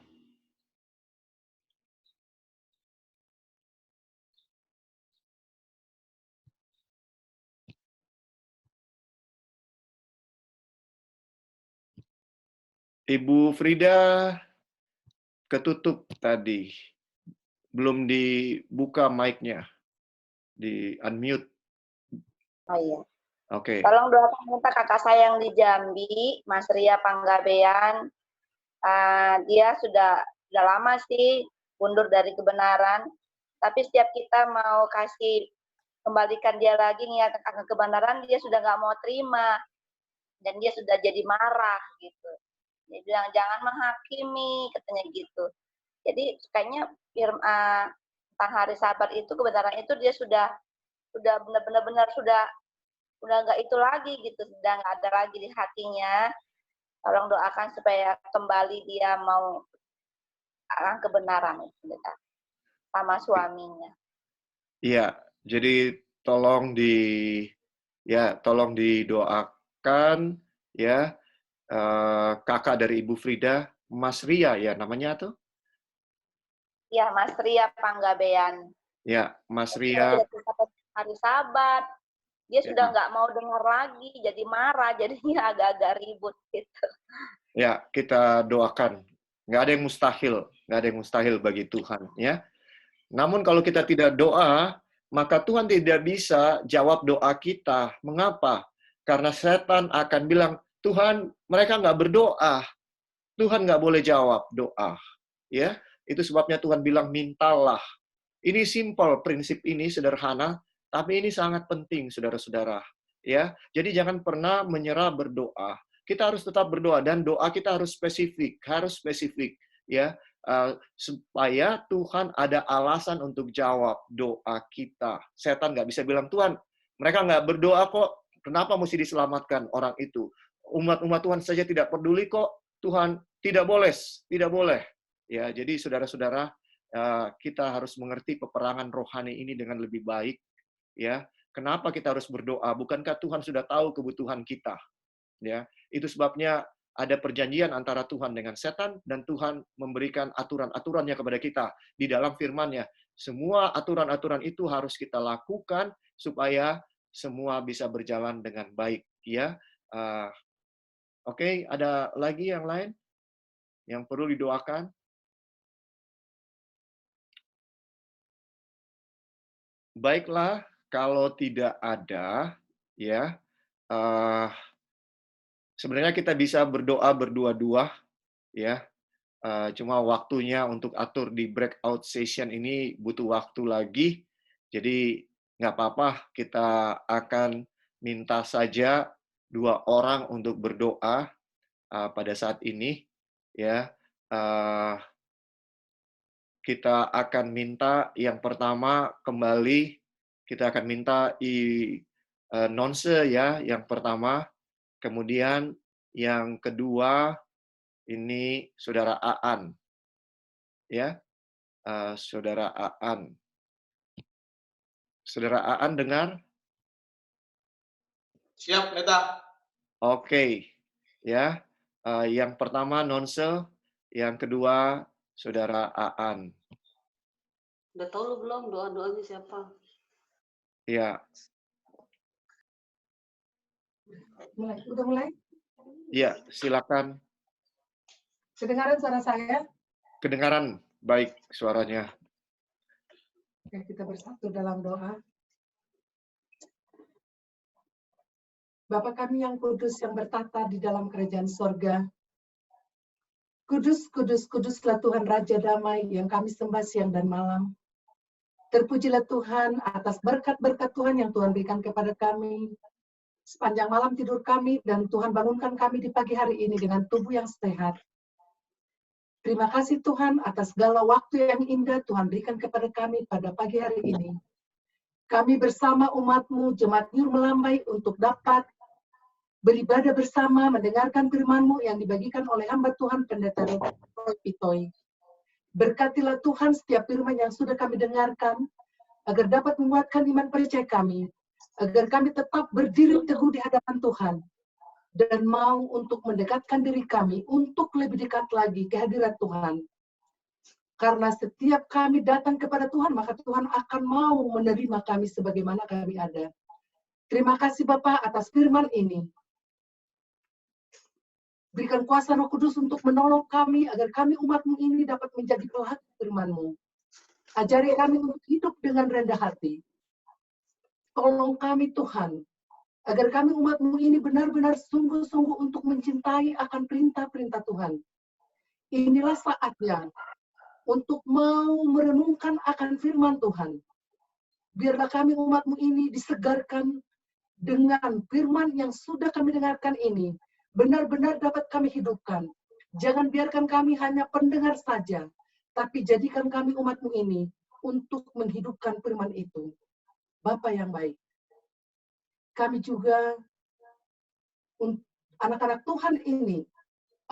Ibu Frida ketutup tadi. Belum dibuka mic-nya. Di unmute. Oh iya. Oke. Tolong doakan minta kakak saya yang di Jambi, Mas Ria Panggabean. Dia sudah lama sih mundur dari kebenaran. Tapi setiap kita mau kasih kembalikan dia lagi ke kebenaran, dia sudah nggak mau terima. Dan dia sudah jadi marah gitu. Dia bilang jangan menghakimi, katanya gitu. Jadi kayaknya tentang hari Sabat itu, kebenaran itu dia sudah benar-benar sudah nggak itu lagi gitu, sudah nggak ada lagi di hatinya. Tolong doakan supaya kembali dia mau kebenaran itu sama suaminya. Iya, jadi tolong didoakan ya, kakak dari Ibu Frida, Mas Ria ya namanya tuh? Ya, Mas Ria Panggabean. Ya, Mas Ria. Hari Sabat, dia sudah nggak mau dengar lagi, jadi marah, jadinya agak-agak ribut gitu. Ya, kita doakan. Nggak ada yang mustahil bagi Tuhan ya. Namun kalau kita tidak doa, maka Tuhan tidak bisa jawab doa kita. Mengapa? Karena setan akan bilang, Tuhan, mereka nggak berdoa. Tuhan nggak boleh jawab doa. Ya, itu sebabnya Tuhan bilang, mintalah. Ini simple, prinsip ini sederhana, tapi ini sangat penting, saudara-saudara. Ya, jadi jangan pernah menyerah berdoa. Kita harus tetap berdoa, dan doa kita harus spesifik. Ya, supaya Tuhan ada alasan untuk jawab doa kita. Setan nggak bisa bilang, Tuhan, Mereka nggak berdoa kok, kenapa mesti diselamatkan orang itu? Umat-umat Tuhan saja tidak peduli kok, Tuhan tidak boleh, tidak boleh. Ya, jadi saudara-saudara, kita harus mengerti peperangan rohani ini dengan lebih baik. Ya, kenapa kita harus berdoa? Bukankah Tuhan sudah tahu kebutuhan kita? Ya, itu sebabnya ada perjanjian antara Tuhan dengan setan, dan Tuhan memberikan aturan-aturannya kepada kita di dalam firman-Nya. Semua aturan-aturan itu harus kita lakukan supaya semua bisa berjalan dengan baik. Ya, Oke, ada lagi yang lain yang perlu didoakan? Baiklah, kalau tidak ada, ya, sebenarnya kita bisa berdoa berdua-dua, ya. Cuma waktunya untuk atur di breakout session ini butuh waktu lagi. Jadi nggak apa-apa, kita akan minta saja 2 orang untuk berdoa pada saat ini. Ya, kita akan minta yang pertama kembali, kita akan minta Nonse ya, yang pertama. Kemudian yang kedua ini Saudara Aan. Ya, Saudara Aan. Saudara Aan dengar? Siap, Pendeta. Oke. Ya. Yang pertama Nonse, yang kedua Saudara Aan. Udah tahu lu belum doa-doanya siapa? Ya. Udah mulai? Ya, silakan. Kedengaran suara saya? Kedengaran baik suaranya. Oke, kita bersatu dalam doa. Bapa kami yang kudus yang bertata di dalam kerajaan sorga. Kudus, kudus, kuduslah Tuhan Raja Damai yang kami sembah siang dan malam. Terpujilah Tuhan atas berkat-berkat Tuhan yang Tuhan berikan kepada kami. Sepanjang malam tidur kami dan Tuhan bangunkan kami di pagi hari ini dengan tubuh yang sehat. Terima kasih Tuhan atas segala waktu yang indah Tuhan berikan kepada kami pada pagi hari ini. Kami bersama umat-Mu, Jemaat Nyur Melambai untuk dapat beribadah bersama, mendengarkan firman-Mu yang dibagikan oleh hamba Tuhan Pendeta Roy Pitoy. Berkatilah Tuhan setiap firman yang sudah kami dengarkan, agar dapat menguatkan iman percaya kami, agar kami tetap berdiri teguh di hadapan Tuhan, dan mau untuk mendekatkan diri kami untuk lebih dekat lagi ke hadirat Tuhan. Karena setiap kami datang kepada Tuhan, maka Tuhan akan mau menerima kami sebagaimana kami ada. Terima kasih Bapa atas firman ini. Berikan kuasa Roh Kudus untuk menolong kami, agar kami umat-Mu ini dapat menjadi pelaku firman-Mu. Ajari kami untuk hidup dengan rendah hati. Tolong kami Tuhan, agar kami umat-Mu ini benar-benar sungguh-sungguh untuk mencintai akan perintah-perintah Tuhan. Inilah saatnya untuk mau merenungkan akan firman Tuhan. Biarlah kami umat-Mu ini disegarkan dengan firman yang sudah kami dengarkan ini, benar-benar dapat kami hidupkan. Jangan biarkan kami hanya pendengar saja, tapi jadikan kami umat-Mu ini untuk menghidupkan firman itu. Bapa yang baik, kami juga anak-anak Tuhan ini,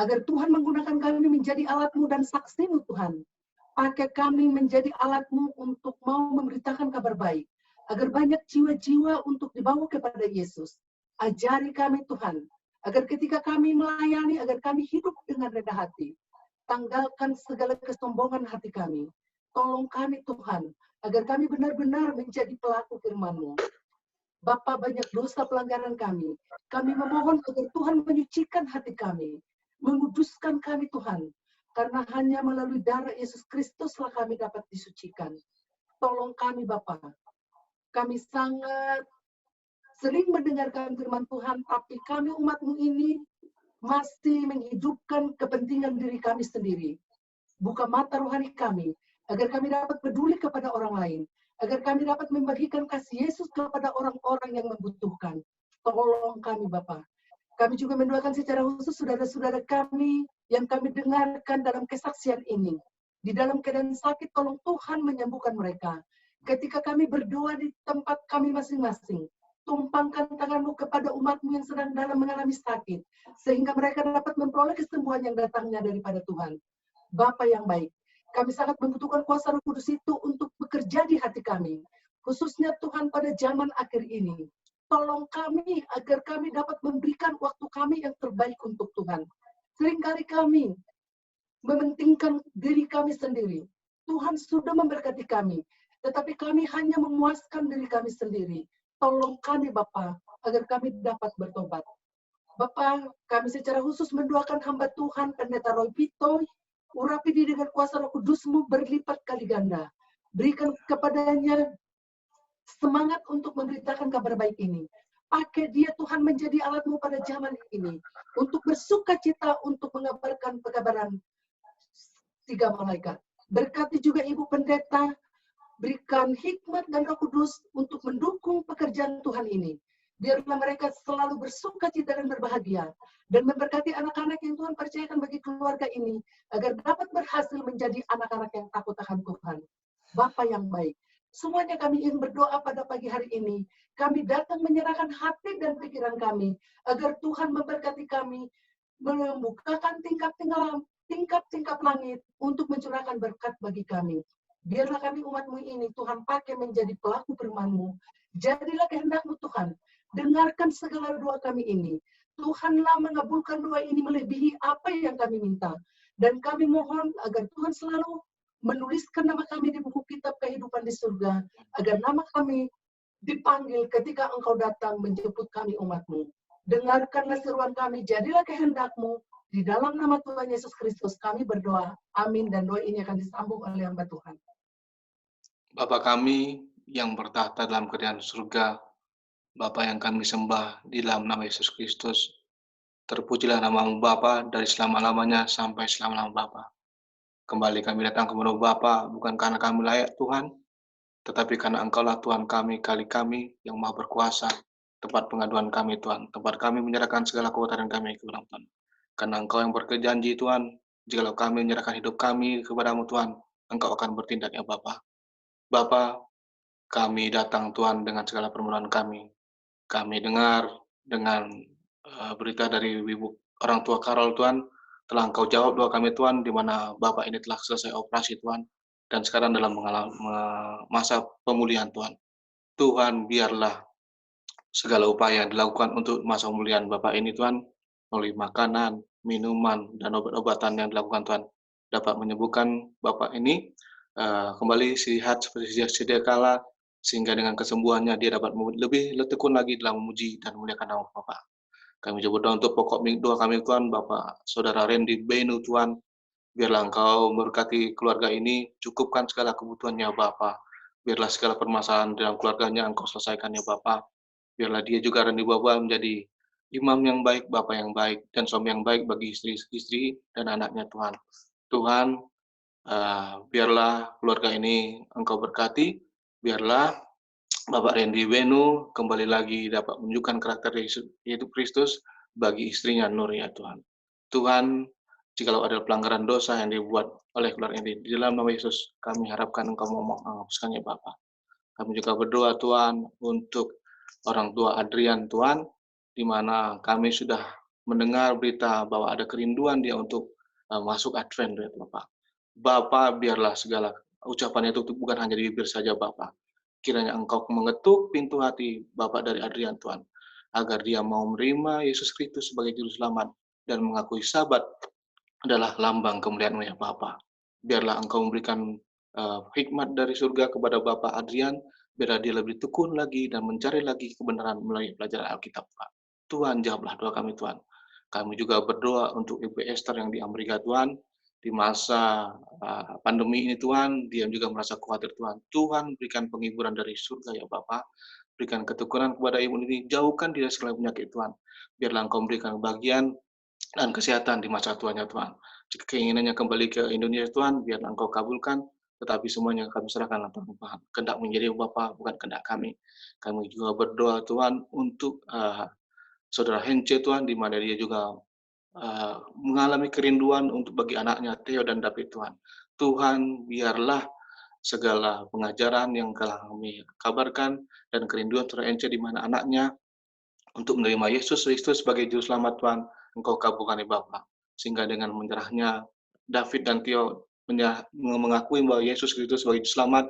agar Tuhan menggunakan kami menjadi alat-Mu dan saksi-Mu Tuhan. Pakai kami menjadi alat-Mu untuk mau memberitakan kabar baik, agar banyak jiwa-jiwa untuk dibawa kepada Yesus. Ajari kami Tuhan, agar ketika kami melayani, agar kami hidup dengan rendah hati. Tanggalkan segala kesombongan hati kami. Tolong kami Tuhan, agar kami benar-benar menjadi pelaku firman-Mu. Bapa, banyak dosa pelanggaran kami. Kami memohon agar Tuhan menyucikan hati kami, menguduskan kami Tuhan, karena hanya melalui darah Yesus Kristuslah kami dapat disucikan. Tolong kami Bapa. Kami sangat sering mendengarkan firman Tuhan, tapi kami umat-Mu ini masih menghidupkan kepentingan diri kami sendiri. Buka mata rohani kami, agar kami dapat peduli kepada orang lain, agar kami dapat membagikan kasih Yesus kepada orang-orang yang membutuhkan. Tolong kami Bapa. Kami juga mendoakan secara khusus saudara-saudara kami yang kami dengarkan dalam kesaksian ini. Di dalam keadaan sakit, tolong Tuhan menyembuhkan mereka. Ketika kami berdoa di tempat kami masing-masing, tumpangkan tanganmu kepada umatmu yang sedang dalam mengalami sakit, sehingga mereka dapat memperoleh kesembuhan yang datangnya daripada Tuhan. Bapa yang baik, kami sangat membutuhkan kuasa Roh Kudus itu untuk bekerja di hati kami, khususnya Tuhan pada zaman akhir ini. Tolong kami agar kami dapat memberikan waktu kami yang terbaik untuk Tuhan. Seringkali kami mementingkan diri kami sendiri. Tuhan sudah memberkati kami, tetapi kami hanya memuaskan diri kami sendiri. Tolong kami Bapa, agar kami dapat bertobat. Bapa, kami secara khusus mendoakan hamba Tuhan, Pendeta Roy Pitoy, urapi dia dengan kuasa Roh Kudus-Mu berlipat kali ganda. Berikan kepadanya semangat untuk memberitakan kabar baik ini. Pakai dia Tuhan menjadi alat-Mu pada zaman ini, untuk bersuka cita untuk mengabarkan pekabaran 3 malaikat. Berkati juga Ibu Pendeta, berikan hikmat dan Roh Kudus untuk mendukung pekerjaan Tuhan ini. Biarlah mereka selalu bersuka cita dan berbahagia, dan memberkati anak-anak yang Tuhan percayakan bagi keluarga ini, agar dapat berhasil menjadi anak-anak yang takut akan Tuhan. Bapa yang baik, semuanya kami ingin berdoa pada pagi hari ini. Kami datang menyerahkan hati dan pikiran kami, agar Tuhan memberkati kami, membukakan tingkap-tingkap langit untuk mencurahkan berkat bagi kami. Biarlah kami umat-Mu ini Tuhan pakai menjadi pelaku firman-Mu. Jadilah kehendak-Mu Tuhan. Dengarkan segala doa kami ini. Tuhanlah mengabulkan doa ini melebihi apa yang kami minta. Dan kami mohon agar Tuhan selalu menuliskan nama kami di buku kitab kehidupan di surga. Agar nama kami dipanggil ketika Engkau datang menjemput kami umat-Mu. Dengarkanlah seruan kami, jadilah kehendak-Mu. Di dalam nama Tuhan Yesus Kristus kami berdoa. Amin. Dan doa ini akan disambung oleh hamba Tuhan. Bapa kami yang bertahta dalam kerajaan surga, Bapa yang kami sembah di dalam nama Yesus Kristus, terpujilah nama-Mu Bapa dari selama-lamanya sampai selama-lamanya Bapa. Kembali kami datang kepada Bapa bukan karena kami layak Tuhan, tetapi karena Engkaulah Tuhan kami, kali kami yang Maha berkuasa, tempat pengaduan kami Tuhan, tempat kami menyerahkan segala kekuatan kami kepada Tuhan. Karena Engkau yang berjanji Tuhan, jikalau kami menyerahkan hidup kami kepada-Mu Tuhan, Engkau akan bertindak ya Bapa. Bapa, kami datang Tuhan dengan segala permohonan kami. Kami dengar dengan berita dari Ibu orang tua Karol Tuhan, telah Engkau jawab doa kami Tuhan, di mana Bapak ini telah selesai operasi Tuhan, dan sekarang dalam mengalami masa pemulihan Tuhan. Tuhan, biarlah segala upaya yang dilakukan untuk masa pemulihan Bapak ini Tuhan, melalui makanan, minuman, dan obat-obatan yang dilakukan Tuhan, dapat menyembuhkan Bapak ini kembali sehat seperti sedia kala, sehingga dengan kesembuhannya dia dapat lebih tekun lagi dalam memuji dan memuliakan nama Bapa. Kami juga berdoa untuk pokok doa kami Tuhan, Bapak Saudara Randy Benu Tuhan, biarlah Engkau memberkati keluarga ini, cukupkan segala kebutuhannya Bapa. Biarlah segala permasalahan dalam keluarganya Engkau selesaikan ya Bapa. Biarlah dia juga Randy Bapa menjadi imam yang baik, Bapak yang baik, dan suami yang baik bagi istri-istri dan anaknya Tuhan. Tuhan, biarlah keluarga ini Engkau berkati, biarlah Bapak Randy Benu kembali lagi dapat menunjukkan karakter Yesus Kristus bagi istrinya Nur ya Tuhan. Tuhan, jikalau ada pelanggaran dosa yang dibuat oleh keluarga ini, di dalam nama Yesus kami harapkan Engkau mau menghapuskannya Bapak. Kami juga berdoa Tuhan untuk orang tua Adrian Tuhan, di mana kami sudah mendengar berita bahwa ada kerinduan dia untuk masuk Advent ya Bapak. Bapa, biarlah segala ucapannya itu bukan hanya di bibir saja Bapak. Kiranya Engkau mengetuk pintu hati Bapak dari Adrian Tuhan, agar dia mau menerima Yesus Kristus sebagai Juru Selamat dan mengakui Sabat adalah lambang kemuliaan-Mu ya Bapa. Biarlah Engkau memberikan hikmat dari surga kepada Bapak Adrian, biar dia lebih tekun lagi dan mencari lagi kebenaran melalui pelajaran Alkitab Pak. Tuhan, jawablah doa kami Tuhan. Kami juga berdoa untuk Ibu Esther yang di Amerika Tuhan, di masa pandemi ini Tuhan, dia juga merasa khawatir Tuhan. Tuhan, berikan penghiburan dari surga ya Bapak. Berikan ketekunan kepada ibu ini, jauhkan dia dari segala penyakit Tuhan. Biarlah Engkau memberikan bagian dan kesehatan di masa tuanya Tuhan. Jika keinginannya kembali ke Indonesia Tuhan, biarlah Engkau kabulkan, tetapi semuanya kami serahkan Tuhan. Kehendak menjadi Bapak, bukan kehendak kami. Kami juga berdoa Tuhan untuk Saudara Hence Tuhan, di mana dia juga mengalami kerinduan untuk bagi anaknya Theo dan David Tuhan. Tuhan, biarlah segala pengajaran yang telah kami kabarkan, dan kerinduan Saudara Ence di mana anaknya untuk menerima Yesus Kristus sebagai Juru Selamat Tuhan, Engkau kabulkan ya Bapa. Sehingga dengan menyerahnya David dan Tio mengakui bahwa Yesus Kristus sebagai Juru Selamat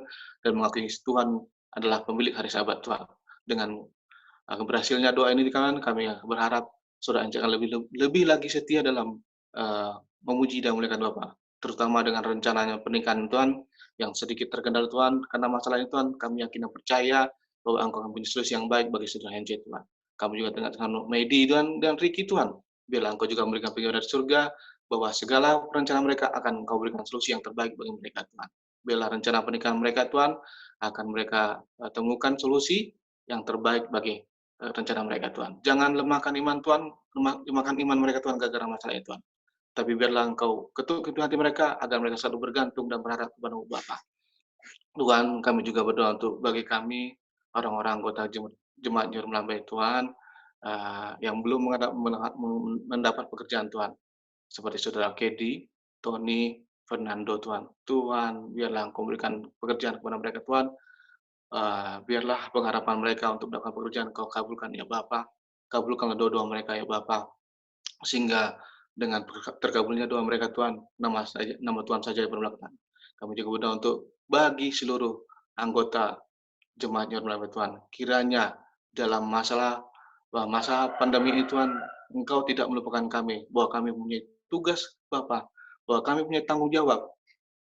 dan mengakui Tuhan adalah pemilik hari Sabat Tuhan. Dengan berhasilnya doa ini kan kami berharap Saudara Ence akan lebih lagi setia dalam memuji dan memuliakan Bapa, terutama dengan rencananya pernikahan Tuhan yang sedikit terkendala Tuhan karena masalah ini Tuhan. Kami yakin dan percaya bahwa Engkau akan punya solusi yang baik bagi Saudara Ence Tuhan. Kami juga dengan Medi dan Ricky Tuhan, biarlah Engkau juga memberikan pengajaran dari surga bahwa segala rencana mereka akan Engkau berikan solusi yang terbaik bagi mereka Tuhan. Biarlah rencana pernikahan mereka Tuhan akan mereka temukan solusi yang terbaik bagi rencana mereka Tuhan. Jangan lemahkan iman Tuhan, lemahkan iman mereka Tuhan gara-gara masalah itu Tuhan. Tapi biarlah Engkau ketuk hati mereka agar mereka selalu bergantung dan berharap kepada Bapa. Tuhan, kami juga berdoa untuk bagi kami orang-orang anggota Jemaat New Melambai Tuhan yang belum mendapat pekerjaan Tuhan, seperti Saudara Kedi, Tony, Fernando Tuhan. Tuhan, biarlah Engkau berikan pekerjaan kepada mereka Tuhan. Biarlah pengharapan mereka untuk mendapatkan pekerjaan Kau kabulkan ya Bapa. Kabulkanlah doa-doa mereka ya Bapa, sehingga dengan terkabulnya doa mereka Tuhan, nama Tuhan saja dipermuliakan. Kami juga berdoa untuk bagi seluruh anggota Jemaat New Melambai Tuhan. Kiranya dalam masa pandemi ini Tuhan, Engkau tidak melupakan kami, bahwa kami punya tugas Bapa, bahwa kami punya tanggung jawab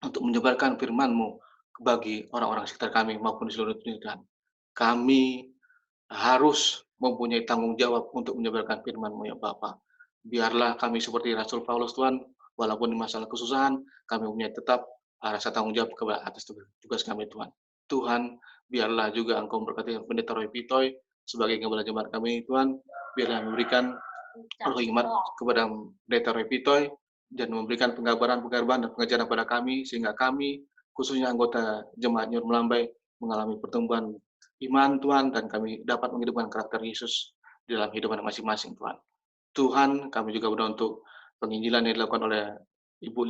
untuk menyebarkan firman-Mu bagi orang-orang sekitar kami maupun di seluruh dunia Tuhan. Kami harus mempunyai tanggung jawab untuk menyebarkan firman-Mu ya Bapa. Biarlah kami seperti Rasul Paulus Tuhan, walaupun di masalah kesusahan, kami punya tetap rasa tanggung jawab atas tugas kami Tuhan. Tuhan, biarlah juga Engkau memberkati Pendeta Roy Pitoy sebagai gembala jemaat kami Tuhan. Biarlah memberikan roh hikmat kepada Pendeta Roy Pitoy dan memberikan penggambaran dan pengajaran kepada kami, sehingga kami, khususnya anggota Jemaat New Melambai, mengalami pertumbuhan iman Tuhan, dan kami dapat menghidupkan karakter Yesus di dalam hidupan masing-masing Tuhan. Tuhan, kami juga berdoa untuk penginjilan yang dilakukan oleh Ibu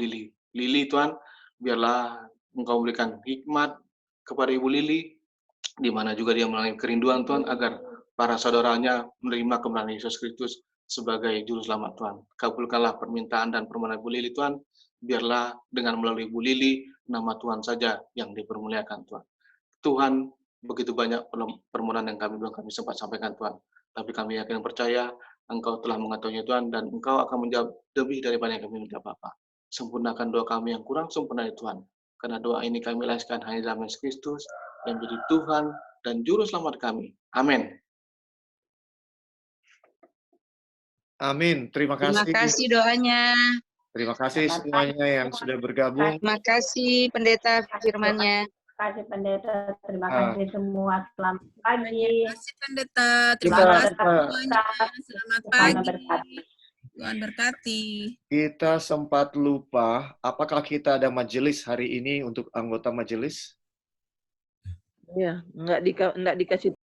Lili Tuhan. Biarlah Engkau memberikan hikmat kepada Ibu Lili, di mana juga dia melalui kerinduan Tuhan agar para saudaranya menerima kebenaran Yesus Kristus sebagai Juru Selamat Tuhan. Kabulkanlah permintaan dan permohonan Ibu Lili Tuhan. Biarlah dengan melalui Ibu Lili, nama Tuhan saja yang dipermuliakan Tuhan. Tuhan, begitu banyak permohonan yang kami sempat sampaikan Tuhan. Tapi kami yakin dan percaya Engkau telah mengetahuinya Tuhan, dan Engkau akan menjawab lebih daripada yang kami minta Bapa. Sempurnakan doa kami yang kurang sempurna ya Tuhan. Karena doa ini kami laskan hanya dalam Yesus Kristus yang menjadi Tuhan dan Juru Selamat kami. Amin. Amin. Terima kasih. Terima kasih doanya. Terima kasih semuanya yang sudah bergabung. Terima kasih Pendeta firman-Nya. Terima kasih Pendeta, terima kasih semua. Selamat pagi. Terima kasih Pendeta, terima kasih semuanya. Selamat pagi. Tuhan berkati. Kita sempat lupa, apakah kita ada majelis hari ini untuk anggota majelis? Ya, enggak dikasih